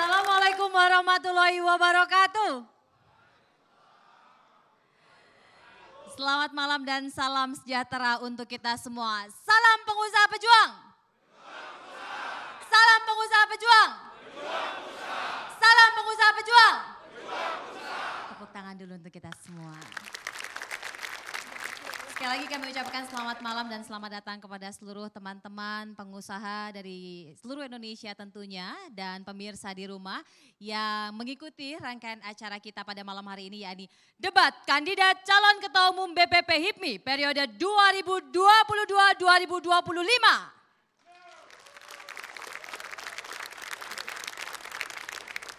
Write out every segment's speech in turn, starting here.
Assalamualaikum warahmatullahi wabarakatuh. Selamat malam dan salam sejahtera untuk kita semua. Salam pengusaha pejuang. Salam pengusaha pejuang. Salam pengusaha pejuang. Tepuk tangan dulu untuk kita semua. Sekali lagi kami ucapkan selamat malam dan selamat datang kepada seluruh teman-teman pengusaha dari seluruh Indonesia tentunya dan pemirsa di rumah yang mengikuti rangkaian acara kita pada malam hari ini, yakni debat kandidat calon ketua umum BPP HIPMI periode 2022-2025.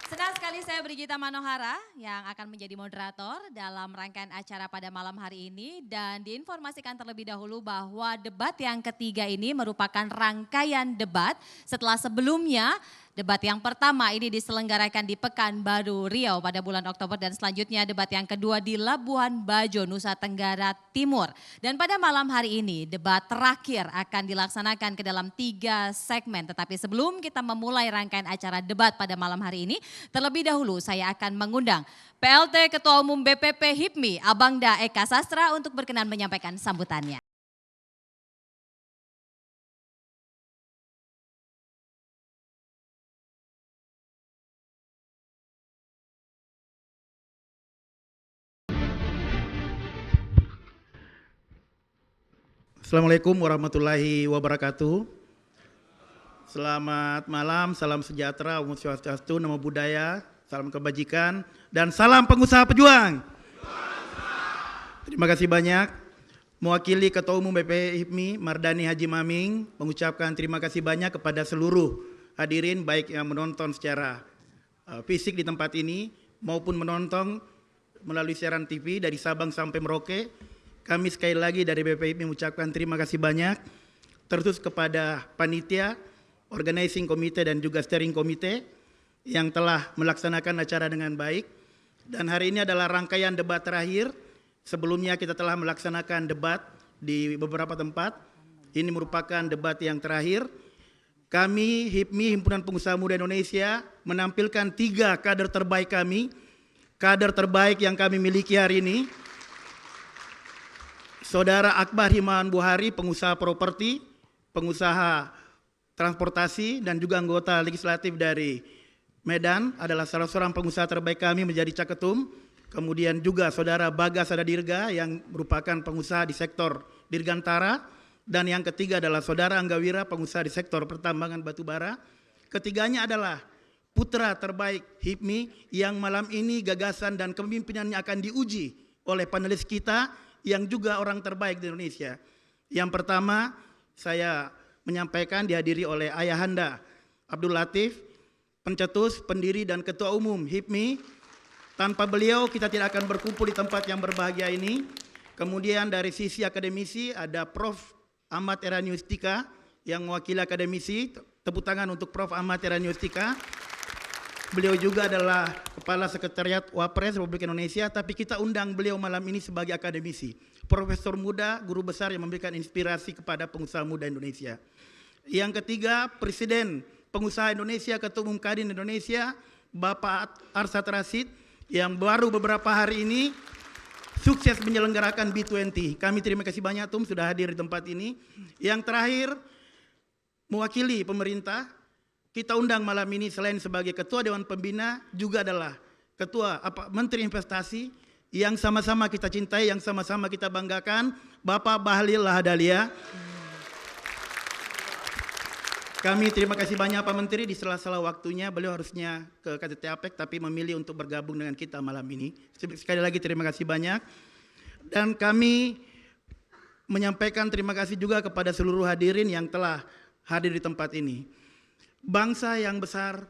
Senang sekali saya Brigita Manohara yang akan menjadi moderator dalam rangkaian acara pada malam hari ini, dan diinformasikan terlebih dahulu bahwa debat yang ketiga ini merupakan rangkaian debat setelah sebelumnya debat yang pertama ini diselenggarakan di Pekanbaru Riau pada bulan Oktober, dan selanjutnya debat yang kedua di Labuan Bajo, Nusa Tenggara Timur. Dan pada malam hari ini debat terakhir akan dilaksanakan ke dalam 3 segmen. Tetapi sebelum kita memulai rangkaian acara debat pada malam hari ini, terlebih dahulu saya akan mengundang PLT Ketua Umum BPP HIPMI, Abangda Eka Sastra untuk berkenan menyampaikan sambutannya. Assalamualaikum warahmatullahi wabarakatuh. Selamat malam, salam sejahtera, Om Swastiastu, Namo Buddhaya, salam kebajikan, dan salam pengusaha pejuang. Terima kasih banyak. Mewakili Ketua Umum BPP HIPMI, Mardani Haji Maming, mengucapkan terima kasih banyak kepada seluruh hadirin, baik yang menonton secara fisik di tempat ini, maupun menonton melalui siaran TV dari Sabang sampai Merauke. Kami sekali lagi dari BPP mengucapkan terima kasih banyak, terus kepada panitia, organizing committee dan juga steering committee yang telah melaksanakan acara dengan baik. Dan hari ini adalah rangkaian debat terakhir. Sebelumnya kita telah melaksanakan debat di beberapa tempat. Ini merupakan debat yang terakhir. Kami HIPMI, Himpunan Pengusaha Muda Indonesia, menampilkan 3 kader terbaik kami. Kader terbaik yang kami miliki hari ini, Saudara Akbar Himawan Buhari, pengusaha properti, pengusaha transportasi, dan juga anggota legislatif dari Medan, adalah salah seorang pengusaha terbaik kami menjadi Caketum. Kemudian juga Saudara Bagas Adadirga yang merupakan pengusaha di sektor dirgantara. Dan yang ketiga adalah Saudara Anggawira, pengusaha di sektor pertambangan batubara. Ketiganya adalah putra terbaik HIPMI yang malam ini gagasan dan kepemimpinannya akan diuji oleh panelis kita yang juga orang terbaik di Indonesia. Yang pertama, saya menyampaikan dihadiri oleh Ayahanda Abdul Latif, pencetus, pendiri dan ketua umum HIPMI. Tanpa beliau kita tidak akan berkumpul di tempat yang berbahagia ini. Kemudian dari sisi akademisi ada Prof. Ahmad Erani Ustika yang mewakili akademisi. Tepuk tangan untuk Prof. Ahmad Erani Ustika. Beliau juga adalah Kepala Sekretariat Wapres Republik Indonesia, tapi kita undang beliau malam ini sebagai akademisi. Profesor muda, guru besar yang memberikan inspirasi kepada pengusaha muda Indonesia. Yang ketiga, Presiden Pengusaha Indonesia, Ketua Umum Kadin Indonesia, Bapak Arsad Rashid, yang baru beberapa hari ini sukses menyelenggarakan B20. Kami terima kasih banyak Tum sudah hadir di tempat ini. Yang terakhir, mewakili pemerintah, kita undang malam ini selain sebagai Ketua Dewan Pembina juga adalah Ketua Menteri Investasi yang sama-sama kita cintai, yang sama-sama kita banggakan, Bapak Bahlil Lahadalia. Kami terima kasih banyak Pak Menteri, di sela-sela waktunya beliau harusnya ke KTT APEC tapi memilih untuk bergabung dengan kita malam ini. Sekali lagi terima kasih banyak. Dan kami menyampaikan terima kasih juga kepada seluruh hadirin yang telah hadir di tempat ini. Bangsa yang besar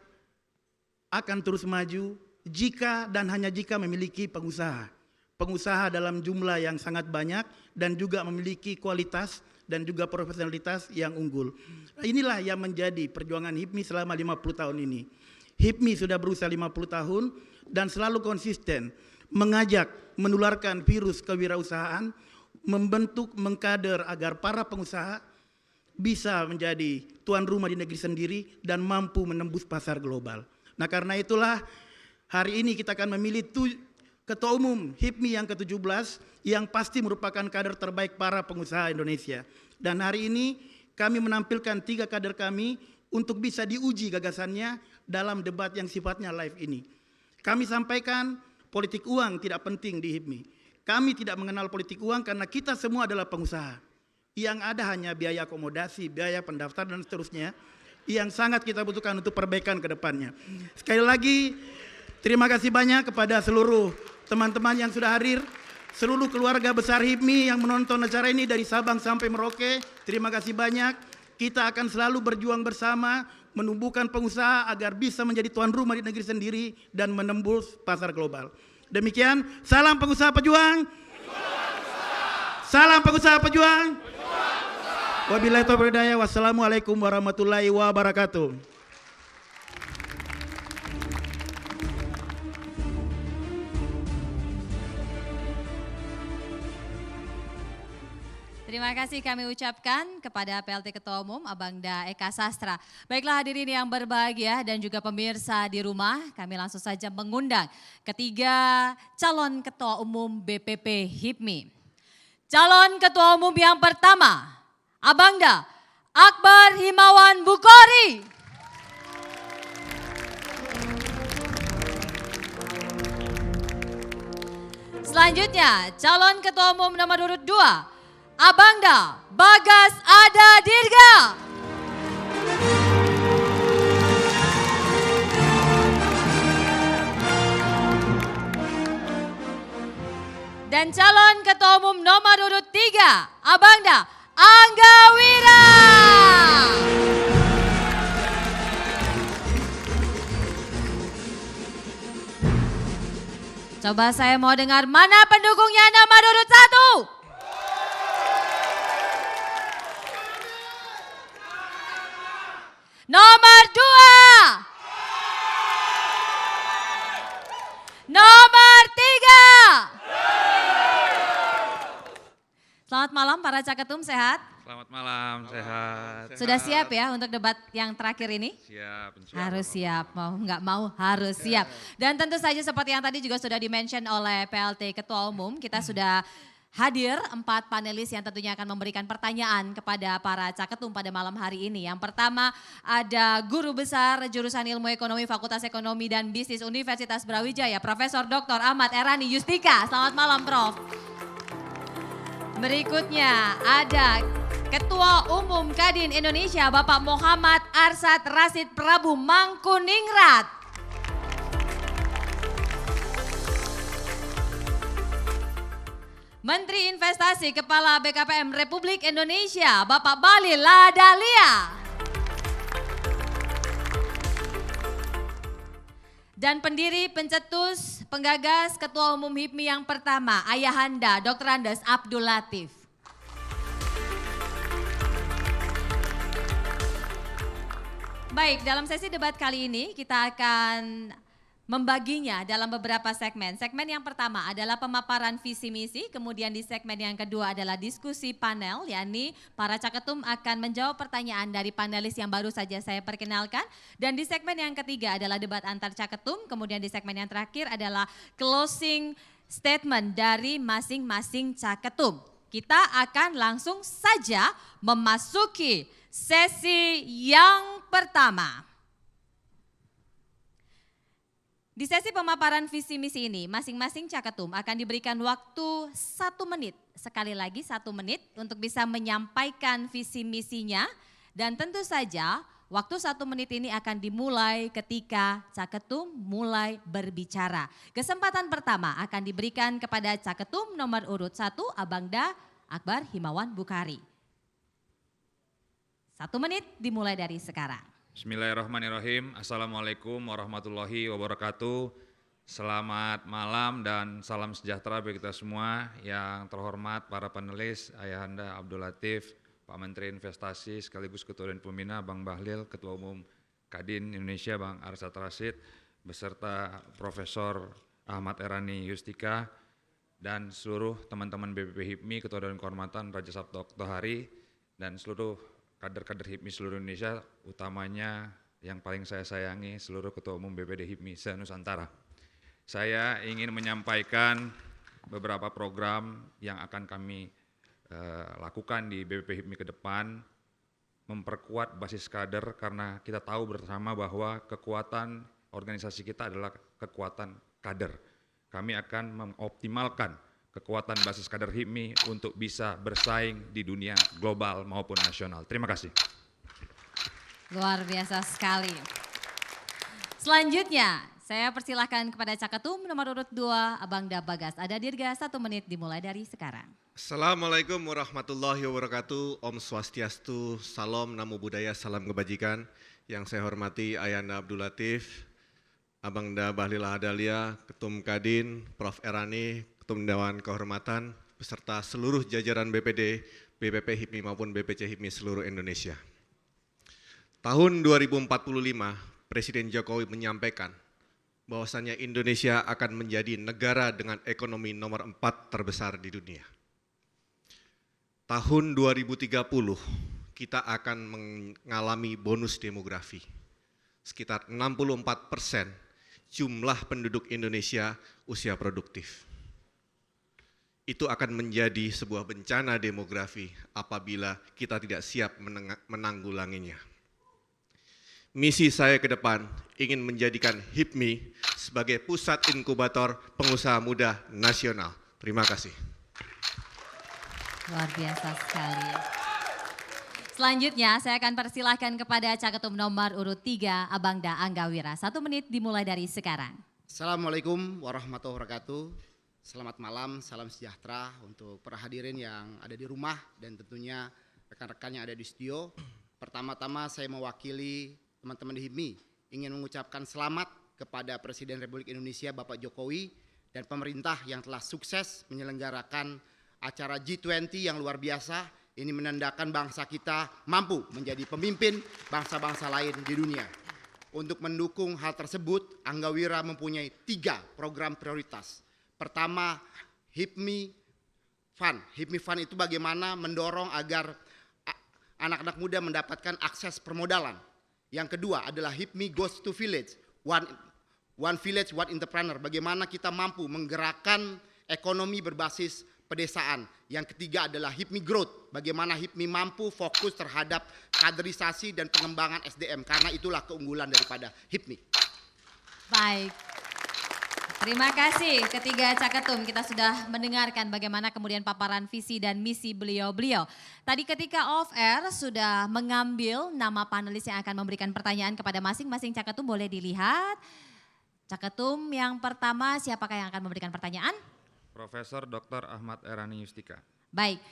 akan terus maju jika dan hanya jika memiliki pengusaha. Pengusaha dalam jumlah yang sangat banyak dan juga memiliki kualitas dan juga profesionalitas yang unggul. Inilah yang menjadi perjuangan HIPMI selama 50 tahun ini. HIPMI sudah berusaha 50 tahun dan selalu konsisten mengajak, menularkan virus kewirausahaan, membentuk, mengkader agar para pengusaha bisa menjadi tuan rumah di negeri sendiri dan mampu menembus pasar global. Nah karena itulah hari ini kita akan memilih Ketua Umum HIPMI yang ke-17 yang pasti merupakan kader terbaik para pengusaha Indonesia. Dan hari ini kami menampilkan 3 kader kami untuk bisa diuji gagasannya dalam debat yang sifatnya live ini. Kami sampaikan politik uang tidak penting di HIPMI. Kami tidak mengenal politik uang karena kita semua adalah pengusaha. Yang ada hanya biaya akomodasi, biaya pendaftaran dan seterusnya yang sangat kita butuhkan untuk perbaikan ke depannya. Sekali lagi terima kasih banyak kepada seluruh teman-teman yang sudah hadir, seluruh keluarga besar HIPMI yang menonton acara ini dari Sabang sampai Merauke. Terima kasih banyak. Kita akan selalu berjuang bersama menumbuhkan pengusaha agar bisa menjadi tuan rumah di negeri sendiri dan menembus pasar global. Demikian, salam pengusaha pejuang. Salam pengusaha pejuang. Wabillahi taufiq wal hidayah. Wassalamualaikum warahmatullahi wabarakatuh. Terima kasih kami ucapkan kepada PLT Ketua Umum Abangda Eka Sastra. Baiklah hadirin yang berbahagia dan juga pemirsa di rumah, kami langsung saja mengundang ketiga calon Ketua Umum BPP HIPMI. Calon Ketua Umum yang pertama, Abangda Akbar Himawan Bukhari. Selanjutnya, calon Ketua Umum nomor urut 2, Abangda Bagas Ada Dirga. Dan calon Ketua Umum nomor urut 3, Abangda Angga Wira. Coba saya mau dengar mana pendukungnya nomor urut 1. Nomor 2. Nomor 3. Selamat malam para caketum, sehat? Selamat malam, sehat. Sudah siap ya untuk debat yang terakhir ini? Siap. Harus siap, mau nggak mau harus siap. Dan tentu saja seperti yang tadi juga sudah di-mention oleh PLT Ketua Umum, kita sudah hadir 4 panelis yang tentunya akan memberikan pertanyaan kepada para caketum pada malam hari ini. Yang pertama ada Guru Besar Jurusan Ilmu Ekonomi Fakultas Ekonomi dan Bisnis Universitas Brawijaya, Profesor Dr. Ahmad Erani Yustika. Selamat malam, Prof. Berikutnya ada Ketua Umum Kadin Indonesia Bapak Muhammad Arsad Rasid Prabu Mangkuningrat. Menteri Investasi Kepala BKPM Republik Indonesia Bapak Bahlil Lahadalia. Dan pendiri, pencetus, penggagas Ketua Umum HIPMI yang pertama, Ayahanda Dr. Andes Abdul Latif. Baik, dalam sesi debat kali ini kita akan membaginya dalam beberapa segmen. Segmen yang pertama adalah pemaparan visi misi, kemudian di segmen yang kedua adalah diskusi panel, yakni para caketum akan menjawab pertanyaan dari panelis yang baru saja saya perkenalkan. Dan di segmen yang ketiga adalah debat antar caketum, kemudian di segmen yang terakhir adalah closing statement dari masing-masing caketum. Kita akan langsung saja memasuki sesi yang pertama. Di sesi pemaparan visi misi ini, masing-masing caketum akan diberikan waktu 1 menit. Sekali lagi 1 menit untuk bisa menyampaikan visi misinya. Dan tentu saja waktu 1 menit ini akan dimulai ketika caketum mulai berbicara. Kesempatan pertama akan diberikan kepada caketum nomor urut 1, Abangda Akbar Himawan Bukhari. 1 menit dimulai dari sekarang. Bismillahirrahmanirrahim. Assalamualaikum warahmatullahi wabarakatuh. Selamat malam dan salam sejahtera bagi kita semua. Yang terhormat para panelis, Ayahanda Abdul Latif, Pak Menteri Investasi sekaligus Ketua dan Pembina Bang Bahlil, Ketua Umum Kadin Indonesia Bang Arsad Rasid, beserta Profesor Ahmad Erani Yustika, dan seluruh teman-teman BPP HIPMI, Ketua dan Kehormatan Raja Sabto Oktohari, dan seluruh kader-kader HIPMI seluruh Indonesia, utamanya yang paling saya sayangi, seluruh Ketua Umum BPD HIPMI se-Nusantara. Saya ingin menyampaikan beberapa program yang akan kami lakukan di BPP HIPMI ke depan, memperkuat basis kader karena kita tahu bersama bahwa kekuatan organisasi kita adalah kekuatan kader. Kami akan mengoptimalkan kekuatan basis kader HIPMI untuk bisa bersaing di dunia global maupun nasional. Terima kasih. Luar biasa sekali. Selanjutnya, saya persilahkan kepada Caketum nomor urut 2, Abangda Bagas. Ada dirga 1 menit dimulai dari sekarang. Assalamualaikum warahmatullahi wabarakatuh. Om Swastiastu, Salam, Namo Buddhaya, Salam Kebajikan. Yang saya hormati Ayanda Abdul Latif, Abangda Bahlil Ahadalia, Ketum Kadin, Prof. Erani, Ketum Dewan Kehormatan, beserta seluruh jajaran BPD, BPP HIPMI maupun BPC HIPMI seluruh Indonesia. Tahun 2045, Presiden Jokowi menyampaikan bahwasannya Indonesia akan menjadi negara dengan ekonomi nomor 4 terbesar di dunia. Tahun 2030, kita akan mengalami bonus demografi. Sekitar 64% jumlah penduduk Indonesia usia produktif. Itu akan menjadi sebuah bencana demografi apabila kita tidak siap menanggulanginya. Misi saya ke depan ingin menjadikan HIPMI sebagai pusat inkubator pengusaha muda nasional. Terima kasih. Luar biasa sekali. Selanjutnya saya akan persilahkan kepada Caketum nomor urut 3, Abangda Anggawira. 1 menit dimulai dari sekarang. Assalamualaikum warahmatullahi wabarakatuh. Selamat malam, salam sejahtera untuk para hadirin yang ada di rumah dan tentunya rekan-rekan yang ada di studio. Pertama-tama saya mewakili teman-teman di HIPMI ingin mengucapkan selamat kepada Presiden Republik Indonesia Bapak Jokowi dan pemerintah yang telah sukses menyelenggarakan acara G20 yang luar biasa. Ini menandakan bangsa kita mampu menjadi pemimpin bangsa-bangsa lain di dunia. Untuk mendukung hal tersebut, Anggawira mempunyai 3 program prioritas. Pertama, HIPMI Fund. HIPMI Fund itu bagaimana mendorong agar anak-anak muda mendapatkan akses permodalan. Yang kedua adalah HIPMI Goes to Village, One Village, One Entrepreneur. Bagaimana kita mampu menggerakkan ekonomi berbasis pedesaan. Yang ketiga adalah HIPMI Growth, bagaimana HIPMI mampu fokus terhadap kaderisasi dan pengembangan SDM, karena itulah keunggulan daripada HIPMI. Baik. Terima kasih ketiga Caketum, kita sudah mendengarkan bagaimana kemudian paparan visi dan misi beliau-beliau. Tadi ketika off air sudah mengambil nama panelis yang akan memberikan pertanyaan kepada masing-masing Caketum, boleh dilihat. Caketum yang pertama siapakah yang akan memberikan pertanyaan? Profesor Dr. Ahmad Erani Yustika. Baik.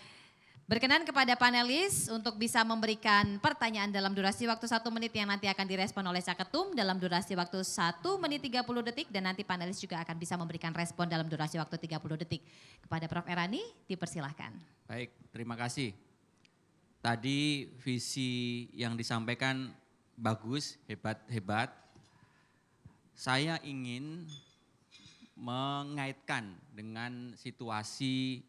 Berkenan kepada panelis untuk bisa memberikan pertanyaan dalam durasi waktu 1 menit yang nanti akan direspon oleh Caketum dalam durasi waktu 1 menit 30 detik dan nanti panelis juga akan bisa memberikan respon dalam durasi waktu 30 detik. Kepada Prof. Erani dipersilahkan. Baik, terima kasih. Tadi visi yang disampaikan bagus, hebat-hebat. Saya ingin mengaitkan dengan situasi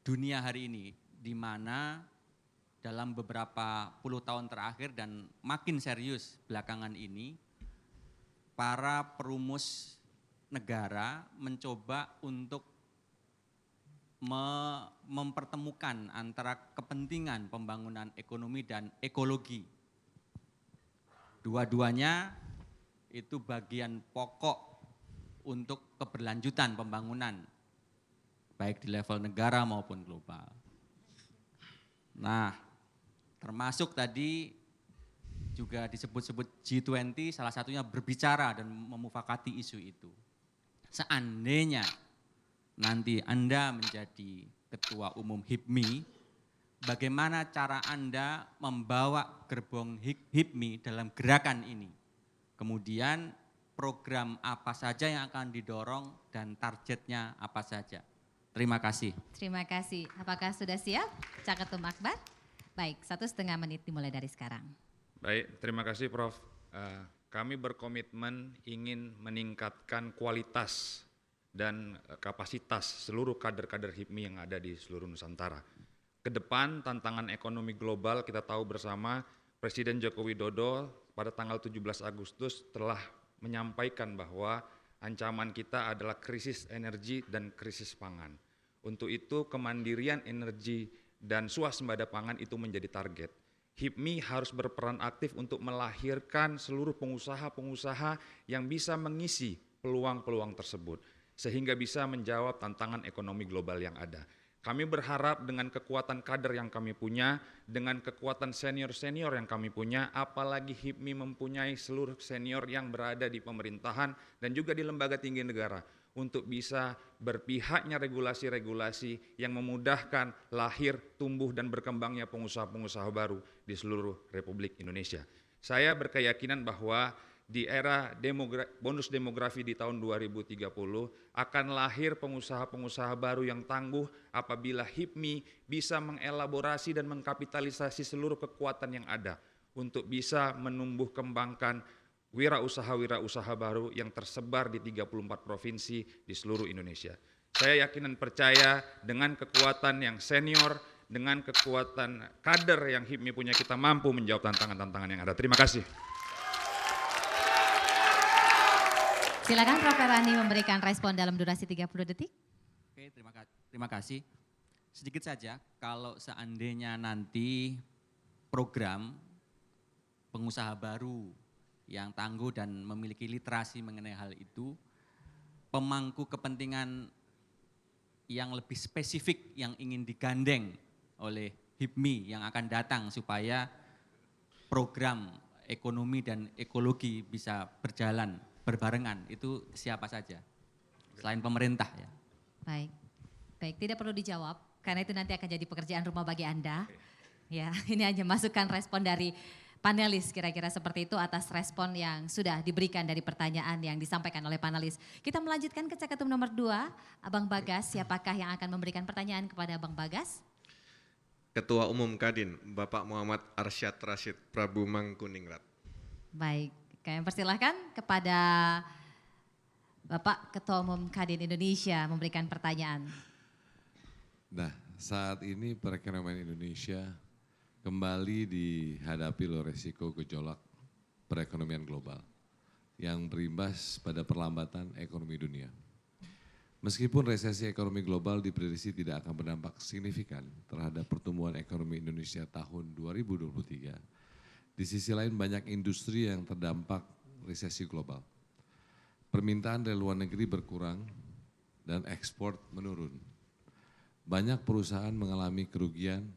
dunia hari ini, di mana dalam beberapa puluh tahun terakhir dan makin serius belakangan ini, para perumus negara mencoba untuk mempertemukan antara kepentingan pembangunan ekonomi dan ekologi. Dua-duanya itu bagian pokok untuk keberlanjutan pembangunan, baik di level negara maupun global. Nah, termasuk tadi juga disebut-sebut G20, salah satunya berbicara dan memufakati isu itu. Seandainya nanti Anda menjadi Ketua Umum HIPMI, bagaimana cara Anda membawa gerbong HIPMI dalam gerakan ini? Kemudian program apa saja yang akan didorong dan targetnya apa saja? Terima kasih. Terima kasih. Apakah sudah siap Caketum Akbar? Baik, 1,5 menit dimulai dari sekarang. Baik, terima kasih Prof. Kami berkomitmen ingin meningkatkan kualitas dan kapasitas seluruh kader-kader HIPMI yang ada di seluruh Nusantara. Kedepan tantangan ekonomi global kita tahu bersama Presiden Joko Widodo pada tanggal 17 Agustus telah menyampaikan bahwa ancaman kita adalah krisis energi dan krisis pangan. Untuk itu kemandirian energi dan swasembada pangan itu menjadi target. HIPMI harus berperan aktif untuk melahirkan seluruh pengusaha-pengusaha yang bisa mengisi peluang-peluang tersebut, sehingga bisa menjawab tantangan ekonomi global yang ada. Kami berharap dengan kekuatan kader yang kami punya, dengan kekuatan senior-senior yang kami punya, apalagi HIPMI mempunyai seluruh senior yang berada di pemerintahan dan juga di lembaga tinggi negara, untuk bisa berpihaknya regulasi-regulasi yang memudahkan lahir, tumbuh, dan berkembangnya pengusaha-pengusaha baru di seluruh Republik Indonesia. Saya berkeyakinan bahwa di era bonus demografi di tahun 2030 akan lahir pengusaha-pengusaha baru yang tangguh apabila HIPMI bisa mengelaborasi dan mengkapitalisasi seluruh kekuatan yang ada untuk bisa menumbuh kembangkan wirausaha-wirausaha baru yang tersebar di 34 provinsi di seluruh Indonesia. Saya yakin dan percaya dengan kekuatan yang senior, dengan kekuatan kader yang HIPMI punya, kita mampu menjawab tantangan-tantangan yang ada. Terima kasih. Silakan Prof. Rani memberikan respon dalam durasi 30 detik. Oke, terima kasih. Sedikit saja, kalau seandainya nanti program pengusaha baru yang tangguh dan memiliki literasi mengenai hal itu, pemangku kepentingan yang lebih spesifik yang ingin digandeng oleh HIPMI yang akan datang supaya program ekonomi dan ekologi bisa berjalan berbarengan, itu siapa saja selain pemerintah ya. Baik, tidak perlu dijawab karena itu nanti akan jadi pekerjaan rumah bagi Anda. Ya, ini hanya masukan respon dari panelis kira-kira seperti itu atas respon yang sudah diberikan dari pertanyaan yang disampaikan oleh panelis. Kita melanjutkan ke caketum nomor 2, Abang Bagas. Siapakah yang akan memberikan pertanyaan kepada Abang Bagas? Ketua Umum Kadin, Bapak Muhammad Arsyad Rashid Prabu Mangkuningrat. Baik, kami persilahkan kepada Bapak Ketua Umum Kadin Indonesia memberikan pertanyaan. Nah, saat ini perekonomian Indonesia kembali dihadapi oleh resiko gejolak perekonomian global yang berimbas pada perlambatan ekonomi dunia. Meskipun resesi ekonomi global diprediksi tidak akan berdampak signifikan terhadap pertumbuhan ekonomi Indonesia tahun 2023, di sisi lain banyak industri yang terdampak resesi global. Permintaan dari luar negeri berkurang dan ekspor menurun. Banyak perusahaan mengalami kerugian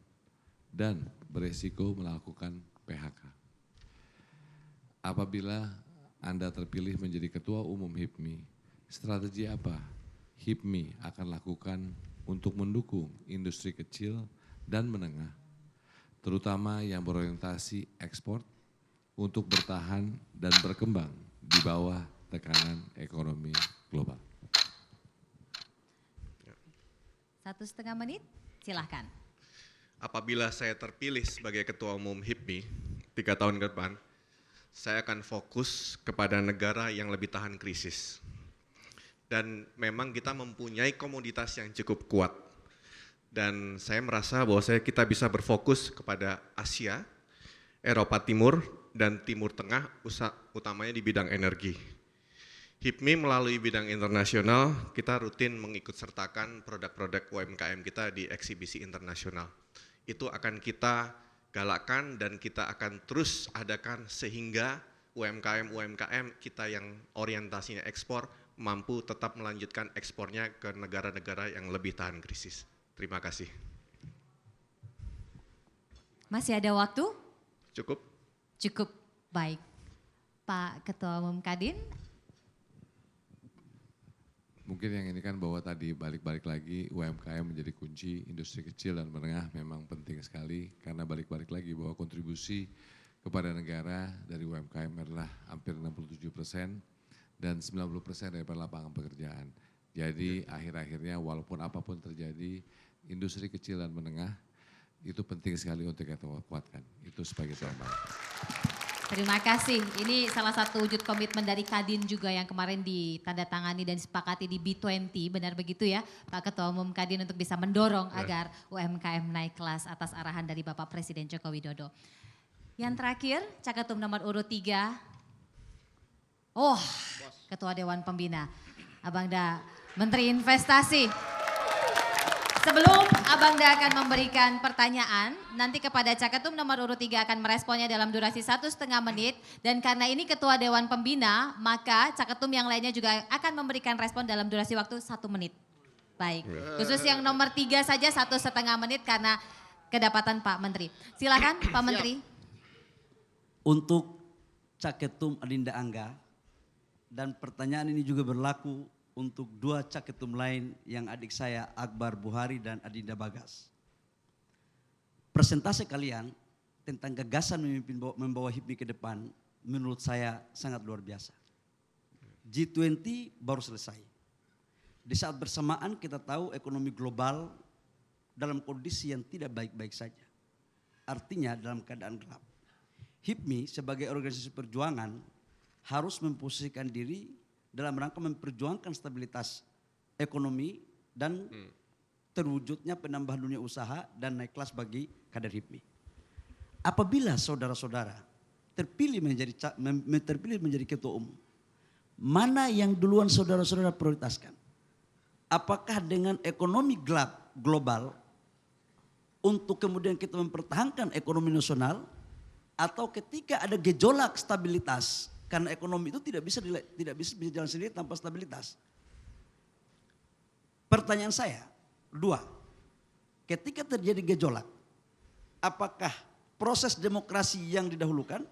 dan beresiko melakukan PHK. Apabila Anda terpilih menjadi Ketua Umum HIPMI, strategi apa HIPMI akan lakukan untuk mendukung industri kecil dan menengah, terutama yang berorientasi ekspor, untuk bertahan dan berkembang di bawah tekanan ekonomi global? 1,5 menit, silahkan. Apabila saya terpilih sebagai Ketua Umum HIPMI 3 tahun ke depan, saya akan fokus kepada negara yang lebih tahan krisis. Dan memang kita mempunyai komoditas yang cukup kuat. Dan saya merasa bahwa kita bisa berfokus kepada Asia, Eropa Timur, dan Timur Tengah, utamanya di bidang energi. HIPMI melalui bidang internasional, kita rutin mengikut sertakan produk-produk UMKM kita di eksibisi internasional. Itu akan kita galakkan dan kita akan terus adakan sehingga UMKM kita yang orientasinya ekspor mampu tetap melanjutkan ekspornya ke negara-negara yang lebih tahan krisis. Terima kasih. Masih ada waktu? Cukup? Cukup, baik. Pak Ketua Umum Kadin. Mungkin yang ini kan bahwa tadi balik-balik lagi UMKM menjadi kunci, industri kecil dan menengah memang penting sekali karena balik-balik lagi bahwa kontribusi kepada negara dari UMKM adalah hampir 67% dan 90% daripada lapangan pekerjaan. Jadi akhir-akhirnya walaupun apapun terjadi, industri kecil dan menengah itu penting sekali untuk kita kuatkan. Itu sebagai contoh. Terima kasih. Ini salah satu wujud komitmen dari Kadin juga yang kemarin ditandatangani dan disepakati di B20. Benar begitu ya Pak Ketua Umum Kadin untuk bisa mendorong agar UMKM naik kelas atas arahan dari Bapak Presiden Joko Widodo. Yang terakhir, Caketum nomor urut 3. Oh, Ketua Dewan Pembina, Abang Da, Menteri Investasi. Sebelum Abang Da akan memberikan pertanyaan, nanti kepada Caketum nomor urut 3 akan meresponnya dalam durasi 1,5 menit. Dan karena ini Ketua Dewan Pembina, maka Caketum yang lainnya juga akan memberikan respon dalam durasi waktu 1 menit. Baik, khusus yang nomor 3 saja 1,5 menit karena kedapatan Pak Menteri. Silakan Pak Menteri. Untuk Caketum Adinda Angga, dan pertanyaan ini juga berlaku untuk 2 caketum lain yang adik saya Akbar Buhari dan Adinda Bagas. Presentase kalian tentang gagasan membawa HIPMI ke depan menurut saya sangat luar biasa. G20 baru selesai. Di saat bersamaan kita tahu ekonomi global dalam kondisi yang tidak baik-baik saja. Artinya dalam keadaan gelap. HIPMI sebagai organisasi perjuangan harus memposisikan diri dalam rangka memperjuangkan stabilitas ekonomi dan terwujudnya penambahan dunia usaha dan naik kelas bagi kader HIPMI. Apabila saudara-saudara terpilih menjadi ketua umum, mana yang duluan saudara-saudara prioritaskan? Apakah dengan ekonomi global untuk kemudian kita mempertahankan ekonomi nasional, atau ketika ada gejolak stabilitas? Karena ekonomi itu tidak bisa jalan sendiri tanpa stabilitas. Pertanyaan saya, 2. Ketika terjadi gejolak, apakah proses demokrasi yang didahulukan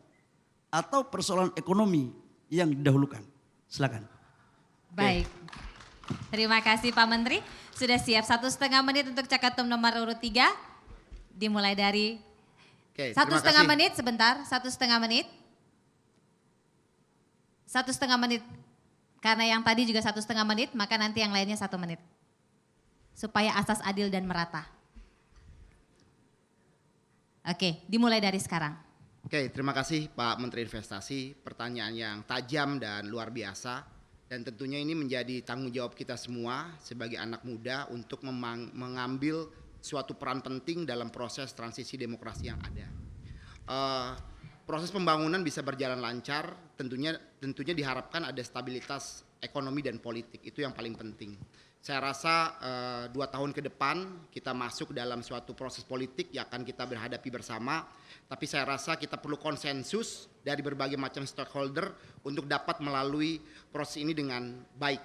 atau persoalan ekonomi yang didahulukan? Silakan. Baik. Terima kasih Pak Menteri. Sudah siap 1,5 menit untuk Caketum nomor urut 3. Dimulai dari 1,5 menit, sebentar, 1,5 menit. 1,5 menit, karena yang tadi juga 1,5 menit, maka nanti yang lainnya 1 menit. Supaya asas adil dan merata. Oke, dimulai dari sekarang. Oke, terima kasih Pak Menteri Investasi. Pertanyaan yang tajam dan luar biasa. Dan tentunya ini menjadi tanggung jawab kita semua sebagai anak muda untuk mengambil suatu peran penting dalam proses transisi demokrasi yang ada. Proses pembangunan bisa berjalan lancar, tentunya diharapkan ada stabilitas ekonomi dan politik, itu yang paling penting. Saya rasa 2 tahun ke depan kita masuk dalam suatu proses politik yang akan kita berhadapi bersama, tapi saya rasa kita perlu konsensus dari berbagai macam stakeholder untuk dapat melalui proses ini dengan baik.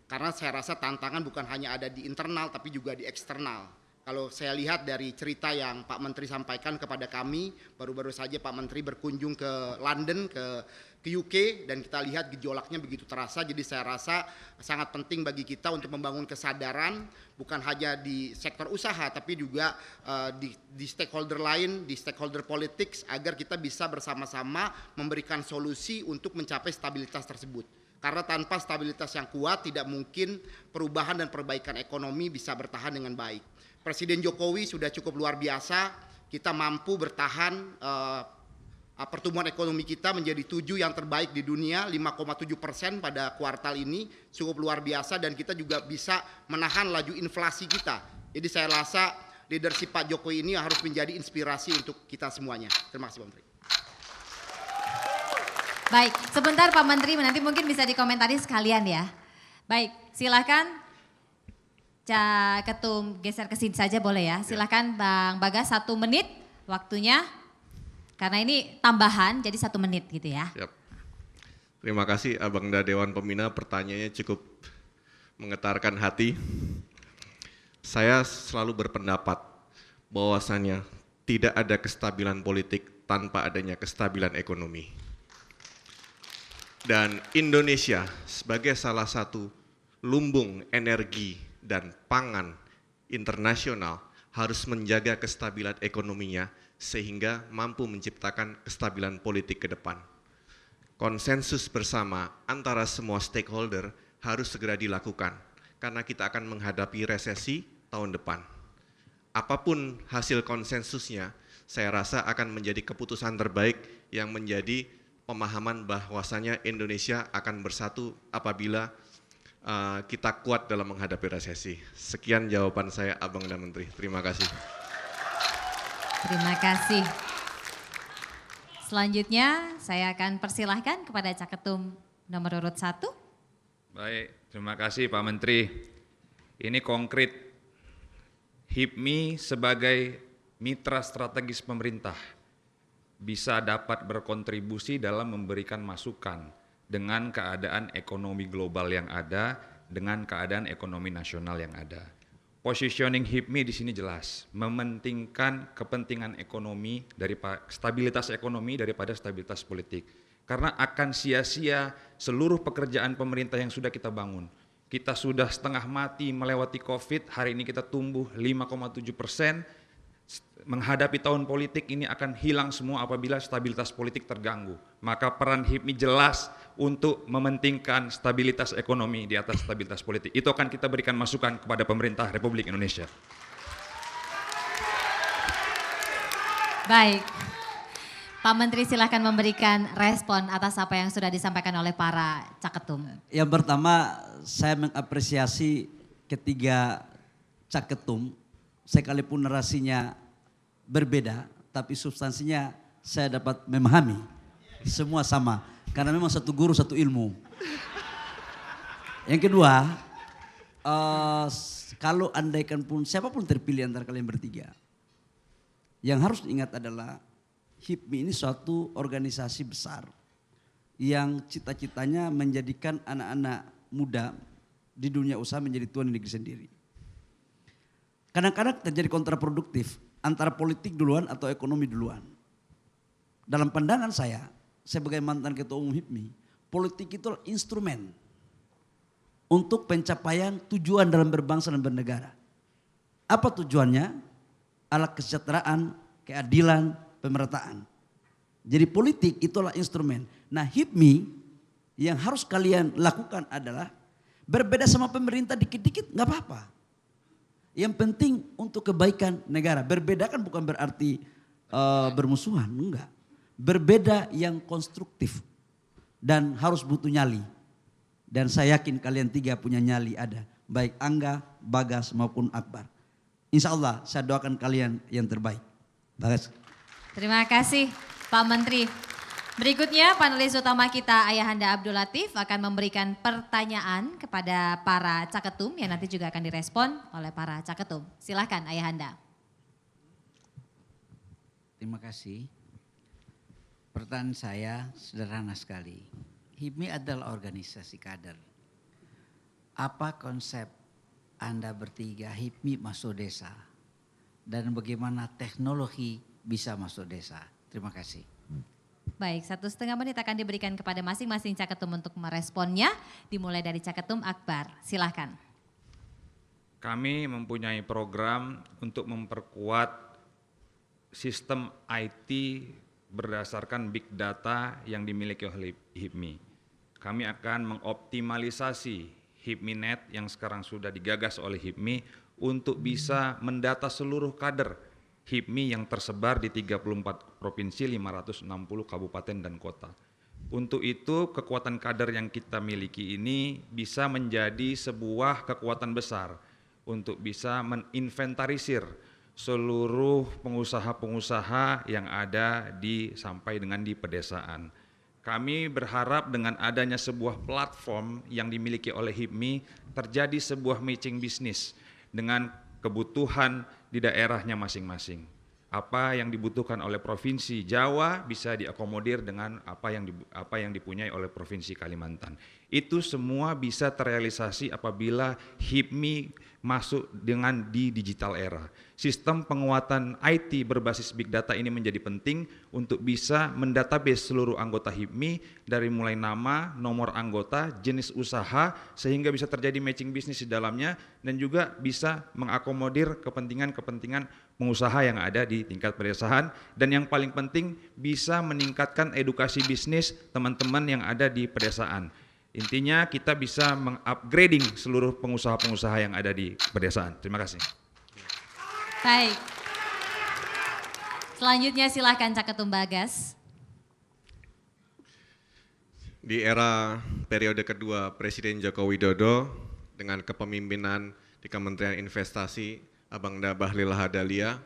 Karena saya rasa tantangan bukan hanya ada di internal tapi juga di eksternal. Kalau saya lihat dari cerita yang Pak Menteri sampaikan kepada kami, baru-baru saja Pak Menteri berkunjung ke London, ke UK, dan kita lihat gejolaknya begitu terasa. Jadi saya rasa sangat penting bagi kita untuk membangun kesadaran, bukan hanya di sektor usaha, tapi juga di stakeholder lain, di stakeholder politik, agar kita bisa bersama-sama memberikan solusi untuk mencapai stabilitas tersebut. Karena tanpa stabilitas yang kuat, tidak mungkin perubahan dan perbaikan ekonomi bisa bertahan dengan baik. Presiden Jokowi sudah cukup luar biasa, kita mampu bertahan, pertumbuhan ekonomi kita menjadi 7 yang terbaik di dunia, 5,7% pada kuartal ini, cukup luar biasa, dan kita juga bisa menahan laju inflasi kita. Jadi saya rasa leadership Pak Jokowi ini harus menjadi inspirasi untuk kita semuanya. Terima kasih Pak Menteri. Baik, sebentar Pak Menteri, nanti mungkin bisa dikomentari sekalian ya. Baik, silakan. Caketum geser ke sini saja boleh ya. Silakan Bang Bagas 1 menit waktunya. Karena ini tambahan jadi 1 menit gitu ya. Siap. Terima kasih Abang Da Dewan Pembina, pertanyaannya cukup menggetarkan hati. Saya selalu berpendapat bahwasannya tidak ada kestabilan politik tanpa adanya kestabilan ekonomi. Dan Indonesia sebagai salah satu lumbung energi dan pangan internasional harus menjaga kestabilan ekonominya sehingga mampu menciptakan kestabilan politik ke depan. Konsensus bersama antara semua stakeholder harus segera dilakukan karena kita akan menghadapi resesi tahun depan. Apapun hasil konsensusnya, saya rasa akan menjadi keputusan terbaik yang menjadi pemahaman bahwasanya Indonesia akan bersatu apabila kita kuat dalam menghadapi resesi. Sekian jawaban saya Abang dan Menteri. Terima kasih. Terima kasih. Selanjutnya saya akan persilahkan kepada Caketum nomor urut 1. Baik, terima kasih Pak Menteri. Ini konkret, HIPMI sebagai mitra strategis pemerintah bisa dapat berkontribusi dalam memberikan masukan dengan keadaan ekonomi global yang ada, dengan keadaan ekonomi nasional yang ada. Positioning HIPMI di sini jelas, mementingkan kepentingan ekonomi stabilitas ekonomi daripada stabilitas politik. Karena akan sia-sia seluruh pekerjaan pemerintah yang sudah kita bangun. Kita sudah setengah mati melewati COVID, hari ini kita tumbuh 5,7%. Menghadapi tahun politik ini akan hilang semua apabila stabilitas politik terganggu. Maka peran HIPMI jelas untuk mementingkan stabilitas ekonomi di atas stabilitas politik. Itu akan kita berikan masukan kepada pemerintah Republik Indonesia. Baik, Pak Menteri silahkan memberikan respon atas apa yang sudah disampaikan oleh para Caketum. Yang pertama, saya mengapresiasi ketiga Caketum, sekalipun narasinya berbeda, tapi substansinya saya dapat memahami. Semua sama, karena memang satu guru, satu ilmu. Yang kedua, kalau andaikan pun siapapun terpilih antara kalian bertiga, yang harus diingat adalah HIPMI ini suatu organisasi besar yang cita-citanya menjadikan anak-anak muda di dunia usaha menjadi tuan di negeri sendiri. Kadang-kadang terjadi kontraproduktif antara politik duluan atau ekonomi duluan. Dalam pandangan saya sebagai mantan ketua umum HIPMI, politik itu instrumen untuk pencapaian tujuan dalam berbangsa dan bernegara. Apa tujuannya? Alat kesejahteraan, keadilan, pemerataan. Jadi politik itulah instrumen. Nah HIPMI yang harus kalian lakukan adalah berbeda sama pemerintah dikit-dikit nggak apa-apa. Yang penting untuk kebaikan negara. Berbeda kan bukan berarti bermusuhan, enggak. Berbeda yang konstruktif dan harus butuh nyali. Dan saya yakin kalian tiga punya nyali ada. Baik Angga, Bagas maupun Akbar. Insya Allah saya doakan kalian yang terbaik. Bagas. Terima kasih Pak Menteri. Berikutnya panelis utama kita Ayahanda Abdul Latif akan memberikan pertanyaan kepada para Caketum yang nanti juga akan direspon oleh para Caketum. Silahkan Ayahanda. Terima kasih. Pertanyaan saya sederhana sekali. HIPMI adalah organisasi kader. Apa konsep Anda bertiga HIPMI masuk desa? Dan bagaimana teknologi bisa masuk desa? Terima kasih. Baik, 1,5 menit akan diberikan kepada masing-masing Caketum untuk meresponnya. Dimulai dari Caketum Akbar, silahkan. Kami mempunyai program untuk memperkuat sistem IT berdasarkan big data yang dimiliki oleh HIPMI. Kami akan mengoptimalisasi HIPMI.net yang sekarang sudah digagas oleh HIPMI untuk bisa mendata seluruh kader HIPMI yang tersebar di 34 provinsi, 560 kabupaten dan kota. Untuk itu kekuatan kader yang kita miliki ini bisa menjadi sebuah kekuatan besar untuk bisa meninventarisir seluruh pengusaha-pengusaha yang ada sampai dengan di pedesaan. Kami berharap dengan adanya sebuah platform yang dimiliki oleh HIPMI terjadi sebuah matching bisnis dengan kebutuhan di daerahnya masing-masing. Apa yang dibutuhkan oleh Provinsi Jawa bisa diakomodir dengan apa yang dipunyai oleh Provinsi Kalimantan. Itu semua bisa terrealisasi apabila HIPMI masuk di digital era. Sistem penguatan IT berbasis big data ini menjadi penting untuk bisa mendatabase seluruh anggota HIPMI dari mulai nama, nomor anggota, jenis usaha sehingga bisa terjadi matching bisnis di dalamnya dan juga bisa mengakomodir kepentingan-kepentingan pengusaha yang ada di tingkat pedesaan dan yang paling penting bisa meningkatkan edukasi bisnis teman-teman yang ada di pedesaan. Intinya kita bisa mengupgrading seluruh pengusaha-pengusaha yang ada di pedesaan. Terima kasih. Baik. Selanjutnya silakan Caketum Bagas. Di era periode kedua Presiden Joko Widodo dengan kepemimpinan di Kementerian Investasi Abangda Bahlil Lahadalia,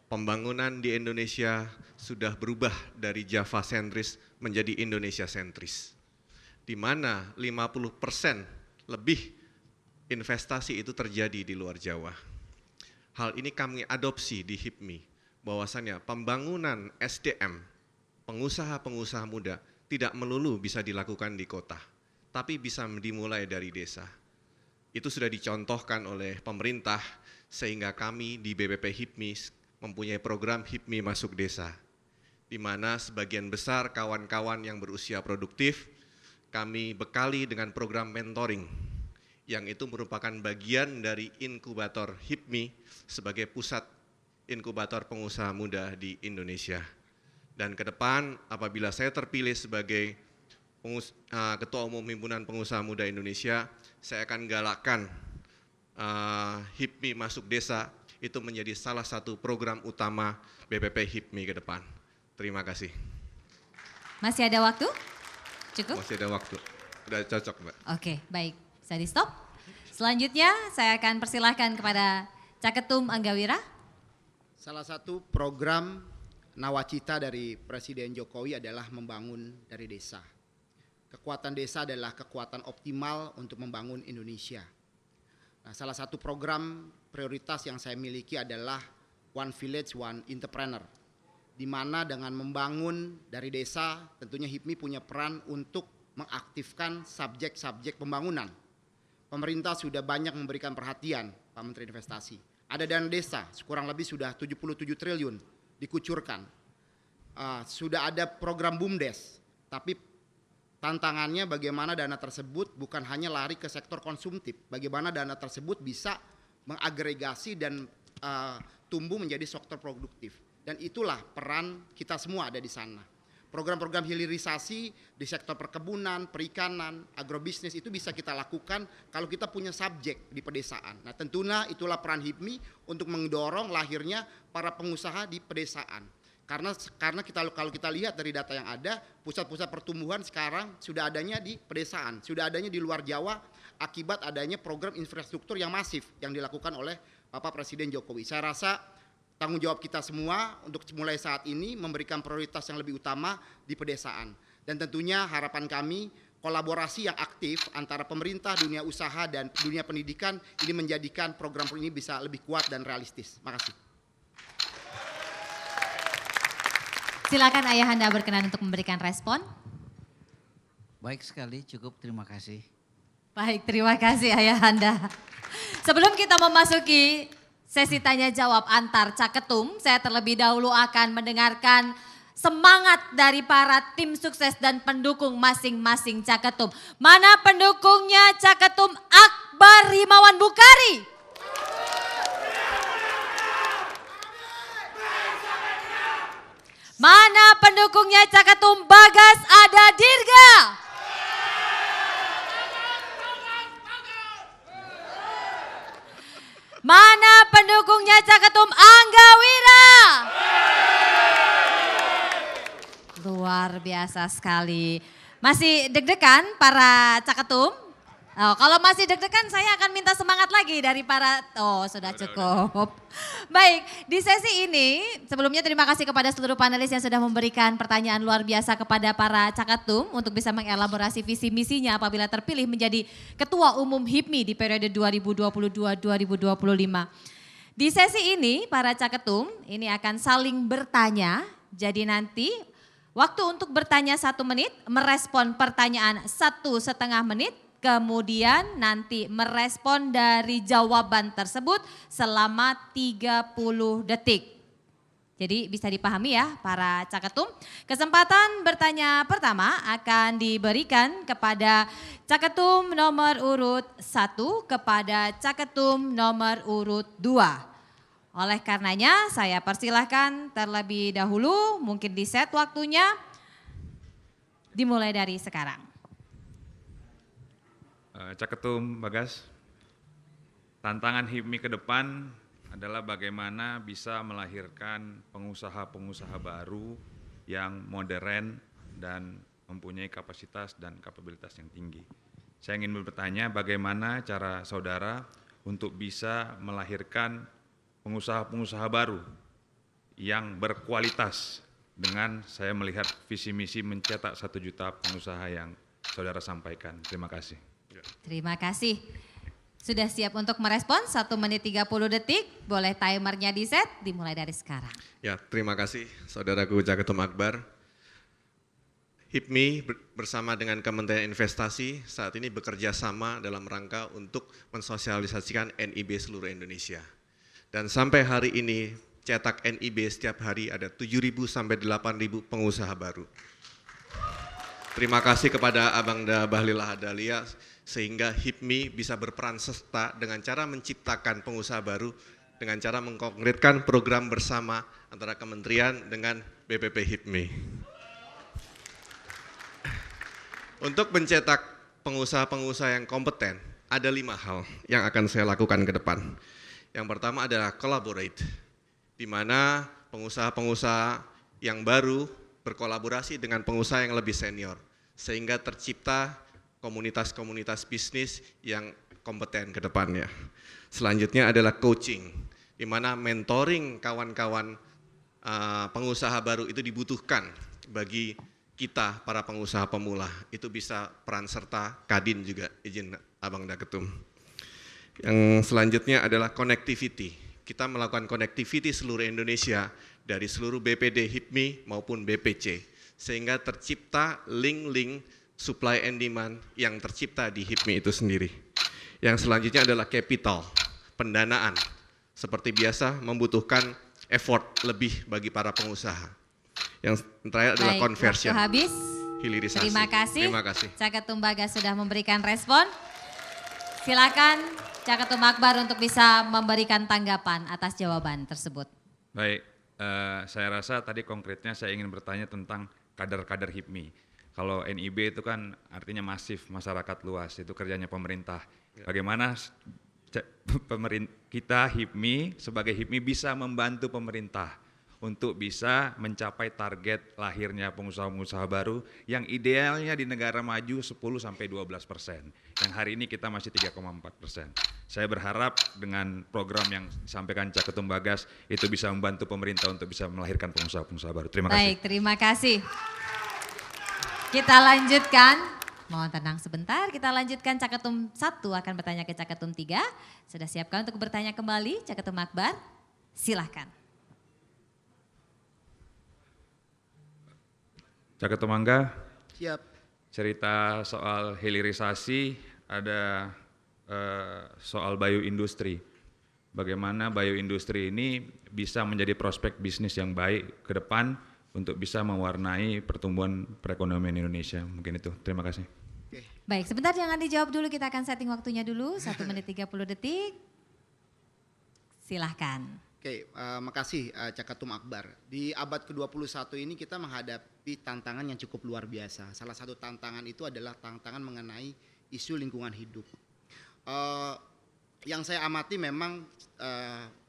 pembangunan di Indonesia sudah berubah dari Java sentris menjadi Indonesia sentris, di mana 50% lebih investasi itu terjadi di luar Jawa. Hal ini kami adopsi di HIPMI, bahwasannya pembangunan SDM, pengusaha-pengusaha muda tidak melulu bisa dilakukan di kota, tapi bisa dimulai dari desa. Itu sudah dicontohkan oleh pemerintah, sehingga kami di BPP HIPMI mempunyai program HIPMI Masuk Desa, di mana sebagian besar kawan-kawan yang berusia produktif kami bekali dengan program mentoring, yang itu merupakan bagian dari inkubator HIPMI sebagai pusat inkubator pengusaha muda di Indonesia. Dan ke depan apabila saya terpilih sebagai Ketua Umum Himpunan Pengusaha Muda Indonesia, saya akan galakkan HIPMI Masuk Desa itu menjadi salah satu program utama BPP HIPMI ke depan. Terima kasih. Masih ada waktu? Cukup? Masih ada waktu. Sudah cocok, Mbak. Oke, baik. Bisa di stop. Selanjutnya saya akan persilahkan kepada Caketum Anggawira. Salah satu program nawacita dari Presiden Jokowi adalah membangun dari desa. Kekuatan desa adalah kekuatan optimal untuk membangun Indonesia. Nah, salah satu program prioritas yang saya miliki adalah One Village, One Entrepreneur, di mana dengan membangun dari desa tentunya HIPMI punya peran untuk mengaktifkan subjek-subjek pembangunan. Pemerintah sudah banyak memberikan perhatian, Pak Menteri Investasi. Ada dana desa, kurang lebih sudah 77 triliun dikucurkan. Sudah ada program BUMDes, tapi tantangannya bagaimana dana tersebut bukan hanya lari ke sektor konsumtif, bagaimana dana tersebut bisa mengagregasi dan tumbuh menjadi sektor produktif. Dan itulah peran kita semua ada di sana. Program-program hilirisasi di sektor perkebunan, perikanan, agrobisnis itu bisa kita lakukan kalau kita punya subjek di pedesaan. Nah, tentunya itulah peran HIPMI untuk mendorong lahirnya para pengusaha di pedesaan. Karena kalau kita lihat dari data yang ada, pusat-pusat pertumbuhan sekarang sudah adanya di pedesaan, sudah adanya di luar Jawa akibat adanya program infrastruktur yang masif yang dilakukan oleh Bapak Presiden Jokowi. Saya rasa tanggung jawab kita semua untuk mulai saat ini memberikan prioritas yang lebih utama di pedesaan. Dan tentunya harapan kami kolaborasi yang aktif antara pemerintah, dunia usaha, dan dunia pendidikan ini menjadikan program ini bisa lebih kuat dan realistis. Makasih. Silakan Ayahanda berkenan untuk memberikan respon. Baik sekali, cukup, terima kasih. Baik, terima kasih Ayahanda. Sebelum kita memasuki sesi tanya jawab antar Caketum, saya terlebih dahulu akan mendengarkan semangat dari para tim sukses dan pendukung masing-masing Caketum. Mana pendukungnya Caketum Akbar Himawan Bukhari? Mana pendukungnya Caketum Bagas Ada Dirga? Mana pendukungnya Caketum Anggawira? Luar biasa sekali. Masih deg-degan para Caketum? Oh, kalau masih deg-degan saya akan minta semangat lagi dari para, sudah cukup. Baik, di sesi ini sebelumnya terima kasih kepada seluruh panelis yang sudah memberikan pertanyaan luar biasa kepada para Caketum untuk bisa mengelaborasi visi misinya apabila terpilih menjadi Ketua Umum HIPMI di periode 2022-2025. Di sesi ini para Caketum ini akan saling bertanya, jadi nanti waktu untuk bertanya 1 menit, merespon pertanyaan 1,5 menit, kemudian nanti merespon dari jawaban tersebut selama 30 detik. Jadi bisa dipahami ya para Caketum. Kesempatan bertanya pertama akan diberikan kepada Caketum nomor urut 1 kepada Caketum nomor urut 2. Oleh karenanya saya persilahkan terlebih dahulu, mungkin di set waktunya, dimulai dari sekarang. Caketum Bagas, tantangan HIPMI ke depan adalah bagaimana bisa melahirkan pengusaha-pengusaha baru yang modern dan mempunyai kapasitas dan kapabilitas yang tinggi. Saya ingin bertanya bagaimana cara saudara untuk bisa melahirkan pengusaha-pengusaha baru yang berkualitas dengan saya melihat visi misi mencetak 1 juta pengusaha yang saudara sampaikan. Terima kasih. Terima kasih. Sudah siap untuk merespon 1 menit 30 detik. Boleh timernya di set, dimulai dari sekarang. Ya, terima kasih Saudaraku Caketum Akbar. HIPMI bersama dengan Kementerian Investasi saat ini bekerja sama dalam rangka untuk mensosialisasikan NIB seluruh Indonesia. Dan sampai hari ini cetak NIB setiap hari ada 7.000 sampai 8.000 pengusaha baru. Terima kasih kepada Abangda Bahlil Lahadalia sehingga HIPMI bisa berperan serta dengan cara menciptakan pengusaha baru dengan cara mengkonkretkan program bersama antara kementerian dengan BPP HIPMI. Untuk mencetak pengusaha-pengusaha yang kompeten, ada 5 hal yang akan saya lakukan ke depan. Yang pertama adalah collaborate, di mana pengusaha-pengusaha yang baru berkolaborasi dengan pengusaha yang lebih senior, sehingga tercipta komunitas-komunitas bisnis yang kompeten ke depannya. Selanjutnya adalah coaching, di mana mentoring kawan-kawan pengusaha baru itu dibutuhkan bagi kita para pengusaha pemula. Itu bisa peran serta Kadin juga, izin Abangda Ketum. Yang selanjutnya adalah connectivity. Kita melakukan connectivity seluruh Indonesia dari seluruh BPD HIPMI maupun BPC, sehingga tercipta link-link supply and demand yang tercipta di HIPMI itu sendiri. Yang selanjutnya adalah capital, pendanaan. Seperti biasa membutuhkan effort lebih bagi para pengusaha. Yang terakhir adalah conversion. Waktu habis. Hilirisasi. Terima kasih. Terima kasih. Caketum Bagas sudah memberikan respon. Silakan Caketum Akbar untuk bisa memberikan tanggapan atas jawaban tersebut. Baik, saya rasa tadi konkretnya saya ingin bertanya tentang kader-kader HIPMI. Kalau NIB itu kan artinya masif, masyarakat luas, itu kerjanya pemerintah. Bagaimana kita HIPMI sebagai HIPMI bisa membantu pemerintah untuk bisa mencapai target lahirnya pengusaha-pengusaha baru yang idealnya di negara maju 10-12%. Yang hari ini kita masih 3,4%. Saya berharap dengan program yang disampaikan Caketum Bagas itu bisa membantu pemerintah untuk bisa melahirkan pengusaha-pengusaha baru. Terima kasih. Baik, terima kasih. Kita lanjutkan. Mohon tenang sebentar, kita lanjutkan Caketum 1 akan bertanya ke Caketum 3. Sudah siapkan untuk bertanya kembali Caketum Akbar? Silahkan. Caketum Angga, Siap. cerita soal hilirisasi, ada soal bioindustri. Bagaimana bioindustri ini bisa menjadi prospek bisnis yang baik ke depan untuk bisa mewarnai pertumbuhan perekonomian Indonesia. Mungkin itu, terima kasih. Baik, sebentar jangan dijawab dulu, kita akan setting waktunya dulu, 1 menit 30 detik. Silahkan. Oke, makasih Caketum Akbar. Di abad ke-21 ini kita menghadapi tantangan yang cukup luar biasa. Salah satu tantangan itu adalah tantangan mengenai isu lingkungan hidup. Yang saya amati memang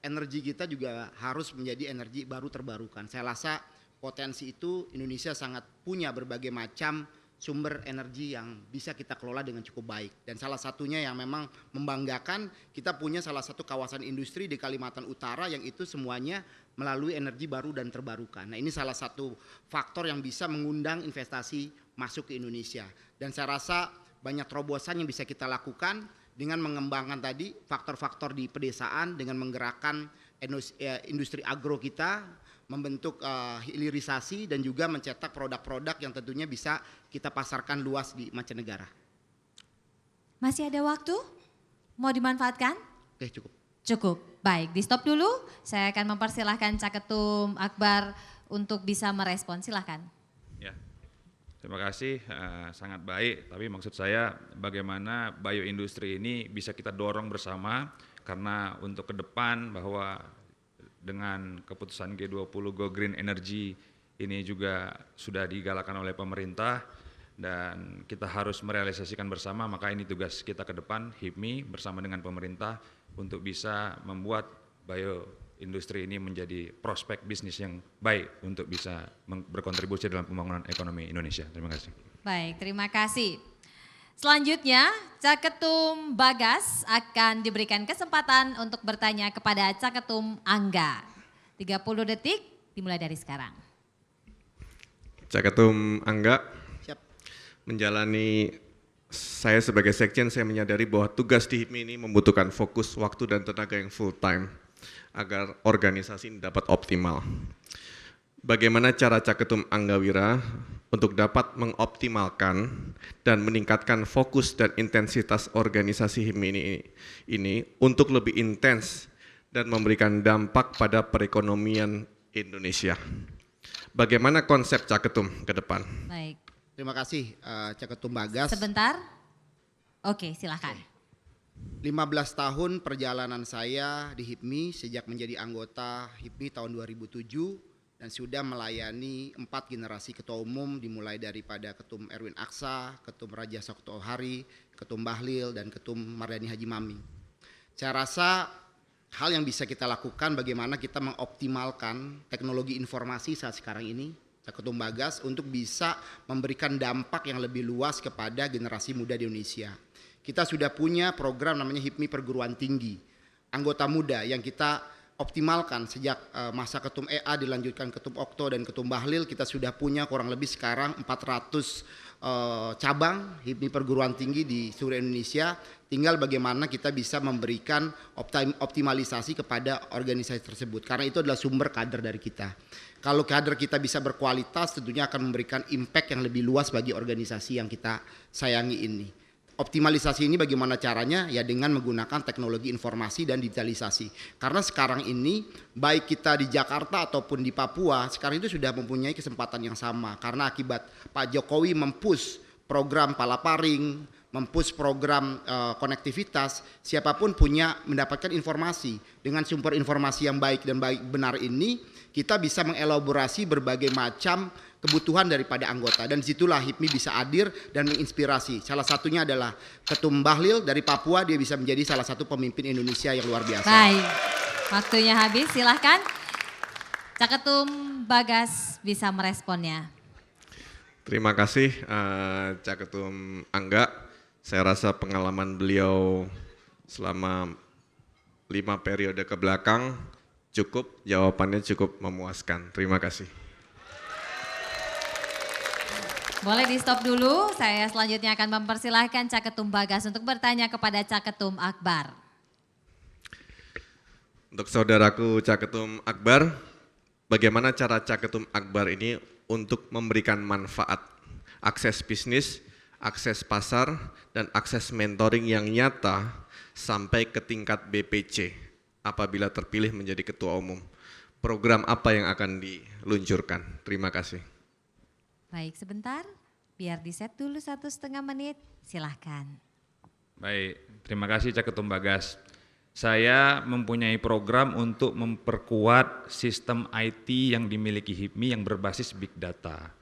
energi kita juga harus menjadi energi baru terbarukan. Saya rasa potensi itu Indonesia sangat punya berbagai macam sumber energi yang bisa kita kelola dengan cukup baik. Dan salah satunya yang memang membanggakan, kita punya salah satu kawasan industri di Kalimantan Utara yang itu semuanya melalui energi baru dan terbarukan. Nah, ini salah satu faktor yang bisa mengundang investasi masuk ke Indonesia. Dan saya rasa banyak terobosan yang bisa kita lakukan dengan mengembangkan tadi faktor-faktor di pedesaan, dengan menggerakkan industri agro kita, membentuk hilirisasi dan juga mencetak produk-produk yang tentunya bisa kita pasarkan luas di mancanegara. Masih ada waktu? Mau dimanfaatkan? Oke, cukup. Cukup. Baik, di stop dulu. Saya akan mempersilahkan Caketum Akbar untuk bisa merespon. Silahkan. Ya, terima kasih, sangat baik. Tapi maksud saya bagaimana bioindustri ini bisa kita dorong bersama, karena untuk ke depan bahwa dengan keputusan G20 Go Green Energy ini juga sudah digalakan oleh pemerintah dan kita harus merealisasikan bersama, maka ini tugas kita ke depan HIPMI bersama dengan pemerintah untuk bisa membuat bioindustri ini menjadi prospek bisnis yang baik untuk bisa berkontribusi dalam pembangunan ekonomi Indonesia. Terima kasih. Baik, terima kasih. Selanjutnya, Caketum Bagas akan diberikan kesempatan untuk bertanya kepada Caketum Angga. 30 detik Dimulai dari sekarang. Caketum Angga, Siap. menjalani saya sebagai sekjen, saya menyadari bahwa tugas di HIPMI ini membutuhkan fokus, waktu, dan tenaga yang full time agar organisasi ini dapat optimal. Bagaimana cara Caketum Angga Wira untuk dapat mengoptimalkan dan meningkatkan fokus dan intensitas organisasi HIPMI ini untuk lebih intens dan memberikan dampak pada perekonomian Indonesia. Bagaimana konsep Caketum ke depan? Baik. Terima kasih Caketum Bagas. Sebentar. Oke, silakan. 15 tahun perjalanan saya di HIPMI sejak menjadi anggota HIPMI tahun 2007 dan sudah melayani 4 generasi ketua umum dimulai daripada Ketum Erwin Aksa, Ketum Raja Sokto Hari, Ketum Bahlil, dan Ketum Mardani Haji Mami. Saya rasa hal yang bisa kita lakukan bagaimana kita mengoptimalkan teknologi informasi saat sekarang ini, Caketum Bagas, untuk bisa memberikan dampak yang lebih luas kepada generasi muda di Indonesia. Kita sudah punya program namanya HIPMI Perguruan Tinggi, anggota muda yang kita optimalkan sejak masa Ketum EA dilanjutkan Ketum Okto dan Ketum Bahlil. Kita sudah punya kurang lebih sekarang 400 cabang HIPMI Perguruan Tinggi di seluruh Indonesia. Tinggal bagaimana kita bisa memberikan optimalisasi kepada organisasi tersebut, karena itu adalah sumber kader dari kita. Kalau kader kita bisa berkualitas, tentunya akan memberikan impact yang lebih luas bagi organisasi yang kita sayangi ini. Optimalisasi ini bagaimana caranya? Ya dengan menggunakan teknologi informasi dan digitalisasi. Karena sekarang ini baik kita di Jakarta ataupun di Papua, sekarang itu sudah mempunyai kesempatan yang sama. Karena akibat Pak Jokowi mempush program Palaparing, mempush program konektivitas, siapapun punya mendapatkan informasi. Dengan sumber informasi yang baik dan benar ini, kita bisa mengelaborasi berbagai macam kebutuhan daripada anggota, dan disitulah HIPMI bisa hadir dan menginspirasi. Salah satunya adalah Ketum Bahlil dari Papua, dia bisa menjadi salah satu pemimpin Indonesia yang luar biasa. Baik, waktunya habis, silahkan Caketum Bagas bisa meresponnya. Terima kasih Caketum Angga. Saya rasa pengalaman beliau selama 5 periode ke belakang cukup, jawabannya cukup memuaskan. Terima kasih. Boleh di stop dulu, saya selanjutnya akan mempersilahkan Caketum Bagas untuk bertanya kepada Caketum Akbar. Untuk saudaraku Caketum Akbar, bagaimana cara Caketum Akbar ini untuk memberikan manfaat, akses bisnis, akses pasar, dan akses mentoring yang nyata sampai ke tingkat BPC apabila terpilih menjadi ketua umum? Program apa yang akan diluncurkan? Terima kasih. Baik, sebentar, biar di-set dulu 1,5 menit, silahkan. Baik, terima kasih Caketum Bagas. Saya mempunyai program untuk memperkuat sistem IT yang dimiliki HIPMI yang berbasis Big Data.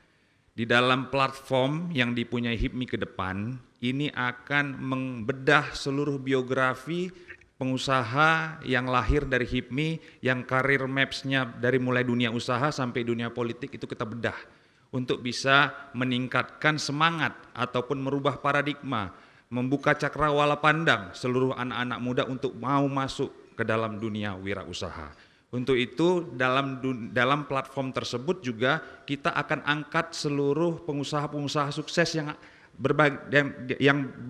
Di dalam platform yang dipunyai HIPMI ke depan, ini akan membedah seluruh biografi pengusaha yang lahir dari HIPMI, yang karir maps-nya dari mulai dunia usaha sampai dunia politik itu kita bedah, untuk bisa meningkatkan semangat ataupun merubah paradigma, membuka cakrawala pandang seluruh anak-anak muda untuk mau masuk ke dalam dunia wirausaha. Untuk itu dalam platform tersebut juga kita akan angkat seluruh pengusaha-pengusaha sukses yang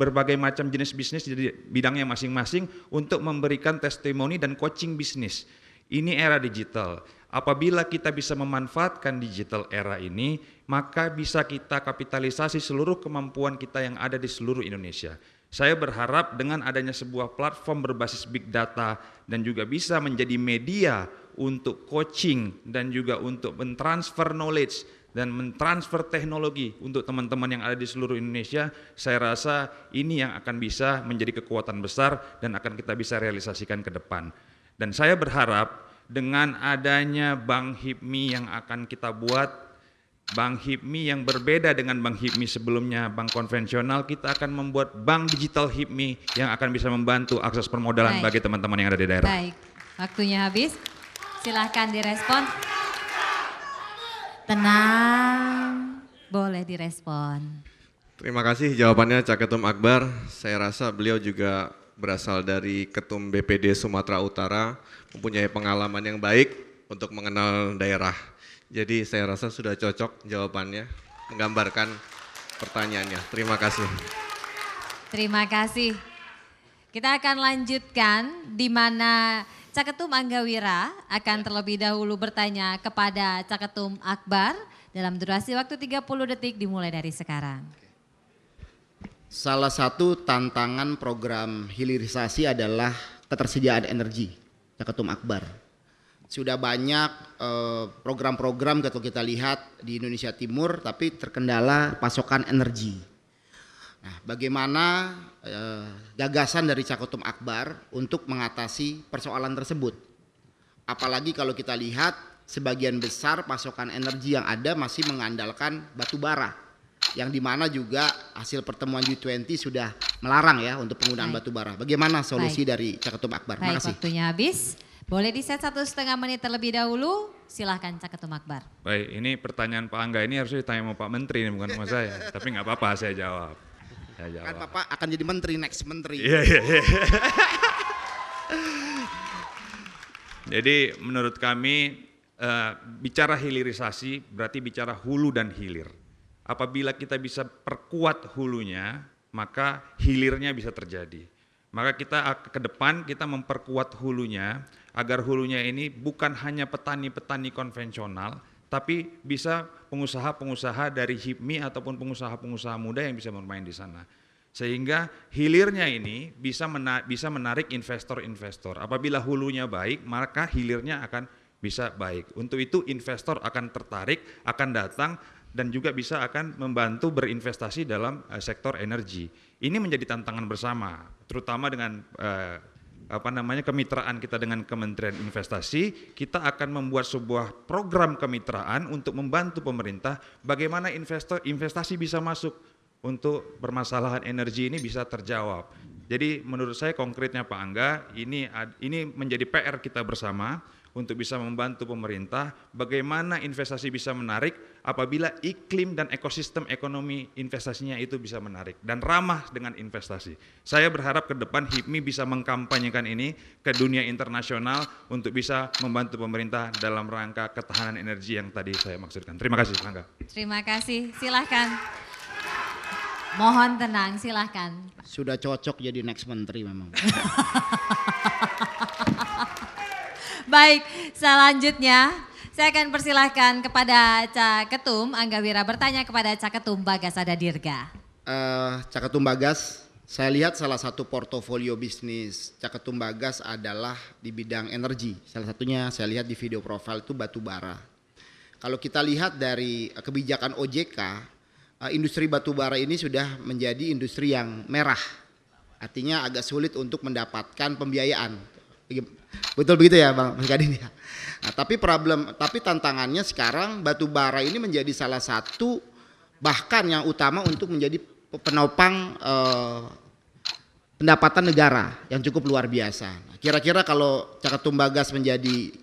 berbagai macam jenis bisnis di bidangnya masing-masing untuk memberikan testimoni dan coaching bisnis. Ini era digital. Apabila kita bisa memanfaatkan digital era ini, maka bisa kita kapitalisasi seluruh kemampuan kita yang ada di seluruh Indonesia. Saya berharap dengan adanya sebuah platform berbasis big data dan juga bisa menjadi media untuk coaching dan juga untuk mentransfer knowledge dan mentransfer teknologi untuk teman-teman yang ada di seluruh Indonesia, saya rasa ini yang akan bisa menjadi kekuatan besar dan akan kita bisa realisasikan ke depan. Dan saya berharap dengan adanya Bank HIPMI yang akan kita buat, Bank HIPMI yang berbeda dengan Bank HIPMI sebelumnya, bank konvensional, kita akan membuat Bank Digital HIPMI yang akan bisa membantu akses permodalan bagi teman-teman yang ada di daerah. Baik, waktunya habis. Silahkan direspon. Tenang, boleh direspon. Terima kasih jawabannya Caketum Akbar. Saya rasa beliau juga berasal dari Ketum BPD Sumatera Utara, mempunyai pengalaman yang baik untuk mengenal daerah. Jadi saya rasa sudah cocok jawabannya, menggambarkan pertanyaannya. Terima kasih. Terima kasih. Kita akan lanjutkan di mana Caketum Anggawira akan terlebih dahulu bertanya kepada Caketum Akbar dalam durasi waktu 30 detik dimulai dari sekarang. Salah satu tantangan program hilirisasi adalah ketersediaan energi, Caketum Akbar. Sudah banyak program-program kalau kita lihat di Indonesia Timur, tapi terkendala pasokan energi. Nah, bagaimana gagasan dari Caketum Akbar untuk mengatasi persoalan tersebut? Apalagi kalau kita lihat sebagian besar pasokan energi yang ada masih mengandalkan batu bara, yang dimana juga hasil pertemuan G20 sudah melarang ya untuk penggunaan batu bara. Bagaimana solusi dari Caketum Akbar? Baik, Makasih. waktunya habis. Boleh di set 1,5 menit terlebih dahulu. Silahkan Caketum Akbar. Baik, ini pertanyaan Pak Angga ini harusnya ditanya sama Pak Menteri, ini bukan sama saya. Tapi nggak apa-apa, saya jawab. Kan Bapak akan jadi menteri, next menteri. Iya. Jadi menurut kami bicara hilirisasi berarti bicara hulu dan hilir. Apabila kita bisa perkuat hulunya, maka hilirnya bisa terjadi. Maka kita ke depan kita memperkuat hulunya agar hulunya ini bukan hanya petani-petani konvensional, tapi bisa pengusaha-pengusaha dari HIPMI ataupun pengusaha-pengusaha muda yang bisa bermain di sana. Sehingga hilirnya ini bisa menarik investor-investor. Apabila hulunya baik, maka hilirnya akan bisa baik. Untuk itu investor akan tertarik, akan datang dan juga bisa akan membantu berinvestasi dalam sektor energi. Ini menjadi tantangan bersama, terutama dengan kemitraan kita dengan Kementerian Investasi. Kita akan membuat sebuah program kemitraan untuk membantu pemerintah bagaimana investasi bisa masuk untuk permasalahan energi ini bisa terjawab. Jadi menurut saya konkretnya Pak Angga, ini menjadi PR kita bersama untuk bisa membantu pemerintah bagaimana investasi bisa menarik apabila iklim dan ekosistem ekonomi investasinya itu bisa menarik dan ramah dengan investasi. Saya berharap ke depan HIPMI bisa mengkampanyekan ini ke dunia internasional untuk bisa membantu pemerintah dalam rangka ketahanan energi yang tadi saya maksudkan. Terima kasih Pak Angga. Terima kasih, silahkan. Mohon tenang, silahkan. Sudah cocok jadi next menteri memang. Baik, selanjutnya saya akan persilahkan kepada Caketum Anggawira bertanya kepada Caketum Bagas Adadirga. Caketum Bagas, saya lihat salah satu portofolio bisnis Caketum Bagas adalah di bidang energi. Salah satunya saya lihat di video profile itu batu bara. Kalau kita lihat dari kebijakan OJK, industri batu bara ini sudah menjadi industri yang merah. Artinya agak sulit untuk mendapatkan pembiayaan. Betul begitu ya Bang Mas Kadin ya. Nah, tapi tantangannya sekarang batu bara ini menjadi salah satu bahkan yang utama untuk menjadi penopang pendapatan negara yang cukup luar biasa. Nah, kira-kira kalau Caketum Bagas menjadi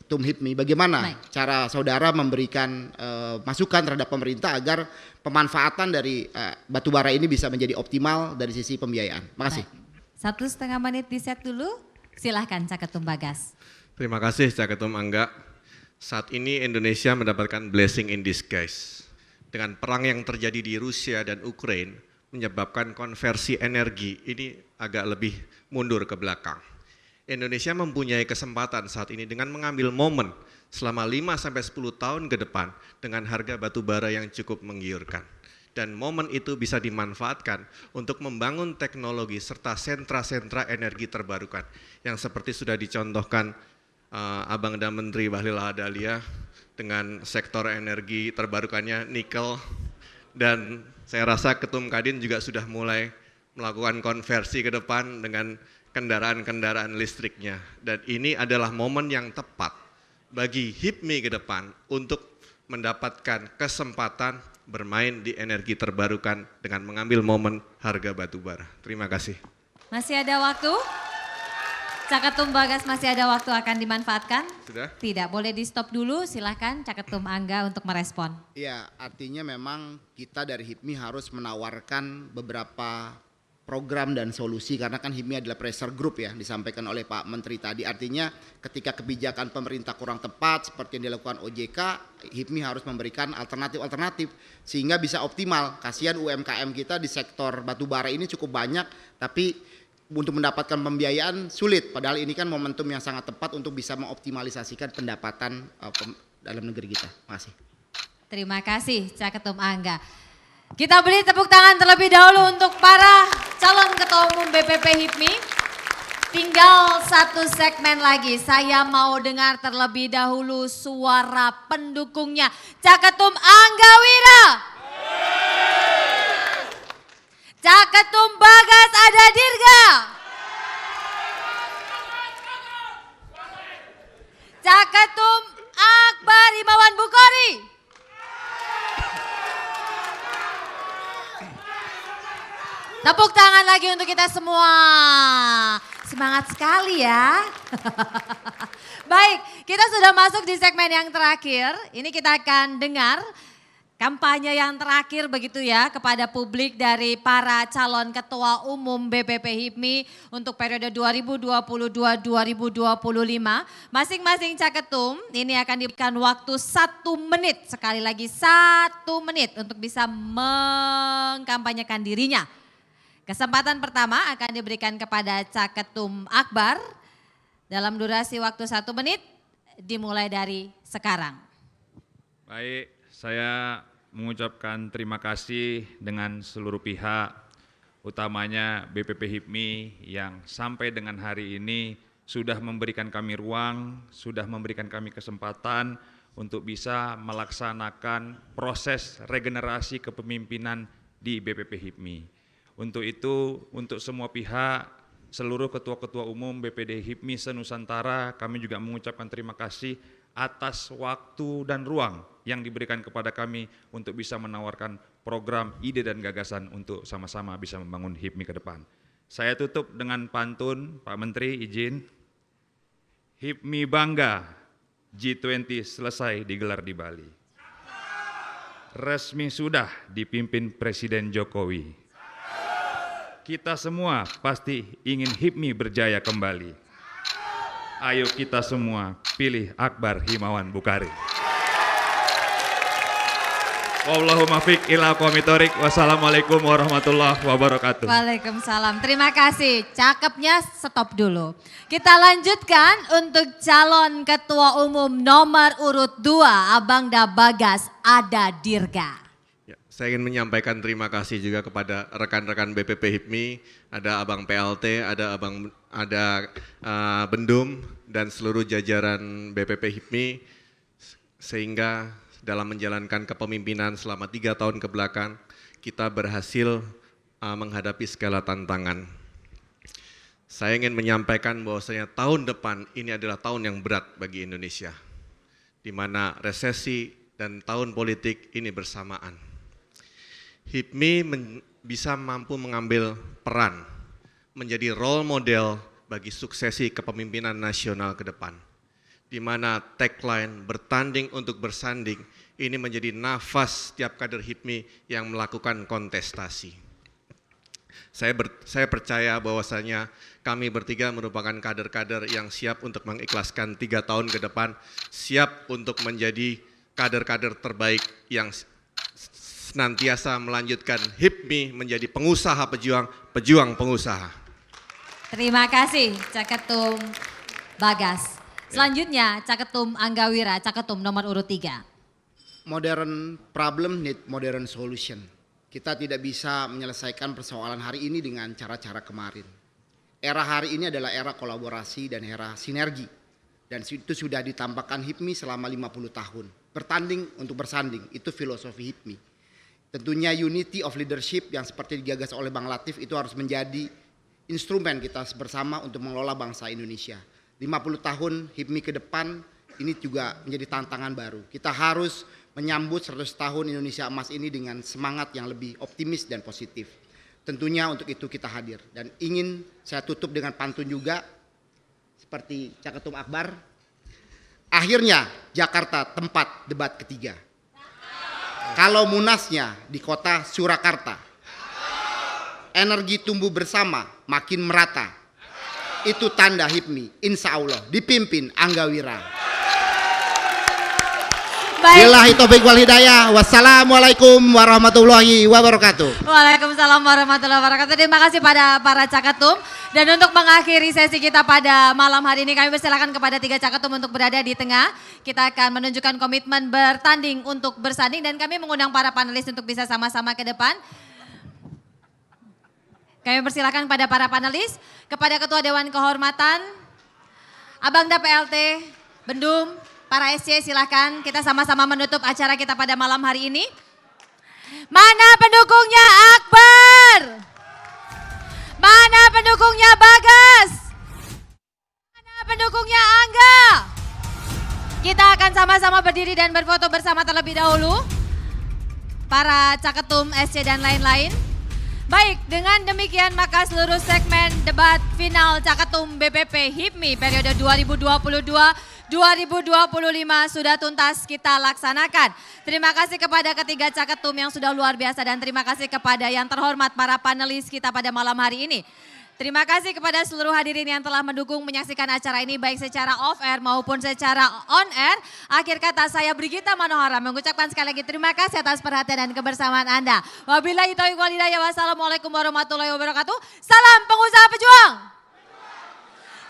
Ketum HIPMI, bagaimana cara saudara memberikan masukan terhadap pemerintah agar pemanfaatan dari batu bara ini bisa menjadi optimal dari sisi pembiayaan? Makasih. 1,5 menit di set dulu. Silahkan Caketum Bagas. Terima kasih Caketum Angga. Saat ini Indonesia mendapatkan blessing in disguise. Dengan perang yang terjadi di Rusia dan Ukraina menyebabkan konversi energi ini agak lebih mundur ke belakang. Indonesia mempunyai kesempatan saat ini dengan mengambil momen selama 5-10 tahun ke depan dengan harga batu bara yang cukup menggiurkan. Dan momen itu bisa dimanfaatkan untuk membangun teknologi serta sentra-sentra energi terbarukan yang seperti sudah dicontohkan Abang dan Menteri Bahlil Lahadalia dengan sektor energi terbarukannya nikel, dan saya rasa Ketum Kadin juga sudah mulai melakukan konversi ke depan dengan kendaraan-kendaraan listriknya, dan ini adalah momen yang tepat bagi HIPMI ke depan untuk mendapatkan kesempatan bermain di energi terbarukan dengan mengambil momen harga batu bara. Terima kasih. Masih ada waktu? Caketum Bagas masih ada waktu akan dimanfaatkan? Sudah? Tidak, boleh di stop dulu. Silahkan Caketum Angga untuk merespon. Iya, artinya memang kita dari HIPMI harus menawarkan beberapa program dan solusi, karena kan HIPMI adalah pressure group ya, disampaikan oleh Pak Menteri tadi. Artinya ketika kebijakan pemerintah kurang tepat seperti yang dilakukan OJK, HIPMI harus memberikan alternatif-alternatif sehingga bisa optimal. Kasihan UMKM kita di sektor batubara ini cukup banyak, tapi untuk mendapatkan pembiayaan sulit. Padahal ini kan momentum yang sangat tepat untuk bisa mengoptimalisasikan pendapatan dalam negeri kita. Terima kasih. Terima kasih Cak Ketum Angga. Kita beri tepuk tangan terlebih dahulu untuk para calon ketua umum BPP HIPMI. Tinggal satu segmen lagi, saya mau dengar terlebih dahulu suara pendukungnya. Cak Ketum Angga Wira. Cak Ketum Bagas Ada Dirga. Cak Ketum Akbar Himawan Bukhari. Tepuk tangan lagi untuk kita semua. Semangat sekali ya. Baik, kita sudah masuk di segmen yang terakhir. Ini kita akan dengar kampanye yang terakhir begitu ya kepada publik dari para calon ketua umum BPP HIPMI untuk periode 2022-2025. Masing-masing Cak Ketum ini akan diberikan waktu 1 menit. Sekali lagi 1 menit untuk bisa mengkampanyekan dirinya. Kesempatan pertama akan diberikan kepada Cak Ketum Akbar dalam durasi waktu 1 menit dimulai dari sekarang. Baik, saya mengucapkan terima kasih dengan seluruh pihak, utamanya BPP HIPMI yang sampai dengan hari ini sudah memberikan kami ruang, sudah memberikan kami kesempatan untuk bisa melaksanakan proses regenerasi kepemimpinan di BPP HIPMI. Untuk itu, untuk semua pihak, seluruh ketua-ketua umum BPD HIPMI se-Nusantara, kami juga mengucapkan terima kasih atas waktu dan ruang yang diberikan kepada kami untuk bisa menawarkan program, ide dan gagasan untuk sama-sama bisa membangun HIPMI ke depan. Saya tutup dengan pantun, Pak Menteri izin. HIPMI bangga, G20 selesai digelar di Bali. Resmi sudah dipimpin Presiden Jokowi. Kita semua pasti ingin HIPMI berjaya kembali. Ayo kita semua pilih Akbar Himawan Bukhari. Wallahumma fiq ila aqwamit thoriq. Wassalamualaikum warahmatullahi wabarakatuh. Waalaikumsalam. Terima kasih. Cakepnya stop dulu. Kita lanjutkan untuk calon ketua umum nomor urut 2 Abang Bagas Ada Dirga. Saya ingin menyampaikan terima kasih juga kepada rekan-rekan BPP HIPMI, ada Abang PLT, ada Bendum dan seluruh jajaran BPP HIPMI, sehingga dalam menjalankan kepemimpinan selama 3 tahun ke belakang kita berhasil menghadapi segala tantangan. Saya ingin menyampaikan bahwasanya tahun depan ini adalah tahun yang berat bagi Indonesia, di mana resesi dan tahun politik ini bersamaan. HIPMI bisa mampu mengambil peran menjadi role model bagi suksesi kepemimpinan nasional ke depan, di mana tagline bertanding untuk bersanding ini menjadi nafas setiap kader HIPMI yang melakukan kontestasi. Saya percaya bahwasanya kami bertiga merupakan kader-kader yang siap untuk mengikhlaskan 3 tahun ke depan, siap untuk menjadi kader-kader terbaik yang senantiasa melanjutkan HIPMI menjadi pengusaha pejuang pengusaha. Terima kasih Cak Ketum Bagas. Selanjutnya Cak Ketum Angga Wira, Cak Ketum nomor urut 3. Modern problem need modern solution. Kita tidak bisa menyelesaikan persoalan hari ini dengan cara-cara kemarin. Era hari ini adalah era kolaborasi dan era sinergi. Dan itu sudah ditampakkan HIPMI selama 50 tahun. Bertanding untuk bersanding, itu filosofi HIPMI. Tentunya unity of leadership yang seperti digagas oleh Bang Latif itu harus menjadi instrumen kita bersama untuk mengelola bangsa Indonesia. 50 tahun HIPMI ke depan ini juga menjadi tantangan baru. Kita harus menyambut 100 tahun Indonesia Emas ini dengan semangat yang lebih optimis dan positif. Tentunya untuk itu kita hadir. Dan ingin saya tutup dengan pantun juga seperti Cak Ketum Akbar. Akhirnya Jakarta tempat debat ketiga. Kalau munasnya di kota Surakarta. energi tumbuh bersama, makin merata. Itu tanda HIPMI, insya Allah dipimpin Angga Wira. Billahi taufiq wal hidayah. Wassalamualaikum warahmatullahi wabarakatuh. Waalaikumsalam warahmatullahi wabarakatuh. Terima kasih pada para caketum. Dan untuk mengakhiri sesi kita pada malam hari ini, kami persilakan kepada 3 caketum untuk berada di tengah. Kita akan menunjukkan komitmen bertanding untuk bersanding dan kami mengundang para panelis untuk bisa sama-sama ke depan. Kami persilakan pada para panelis, kepada Ketua Dewan Kehormatan, Abangda PLT, Bendum, para SC silakan kita sama-sama menutup acara kita pada malam hari ini. Mana pendukungnya Akbar? Mana pendukungnya Bagas? Mana pendukungnya Angga? Kita akan sama-sama berdiri dan berfoto bersama terlebih dahulu. Para caketum, SC dan lain-lain. Baik, dengan demikian maka seluruh segmen debat final Caketum BPP HIPMI periode 2022-2025 sudah tuntas kita laksanakan. Terima kasih kepada ketiga Caketum yang sudah luar biasa dan terima kasih kepada yang terhormat para panelis kita pada malam hari ini. Terima kasih kepada seluruh hadirin yang telah mendukung menyaksikan acara ini baik secara off air maupun secara on air. Akhir kata saya Brigita Manohara mengucapkan sekali lagi terima kasih atas perhatian dan kebersamaan Anda. Wabillahi taufiq wal hidayah. Wassalamualaikum warahmatullahi wabarakatuh. Salam pengusaha pejuang.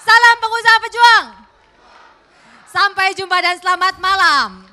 Salam pengusaha pejuang. Sampai jumpa dan selamat malam.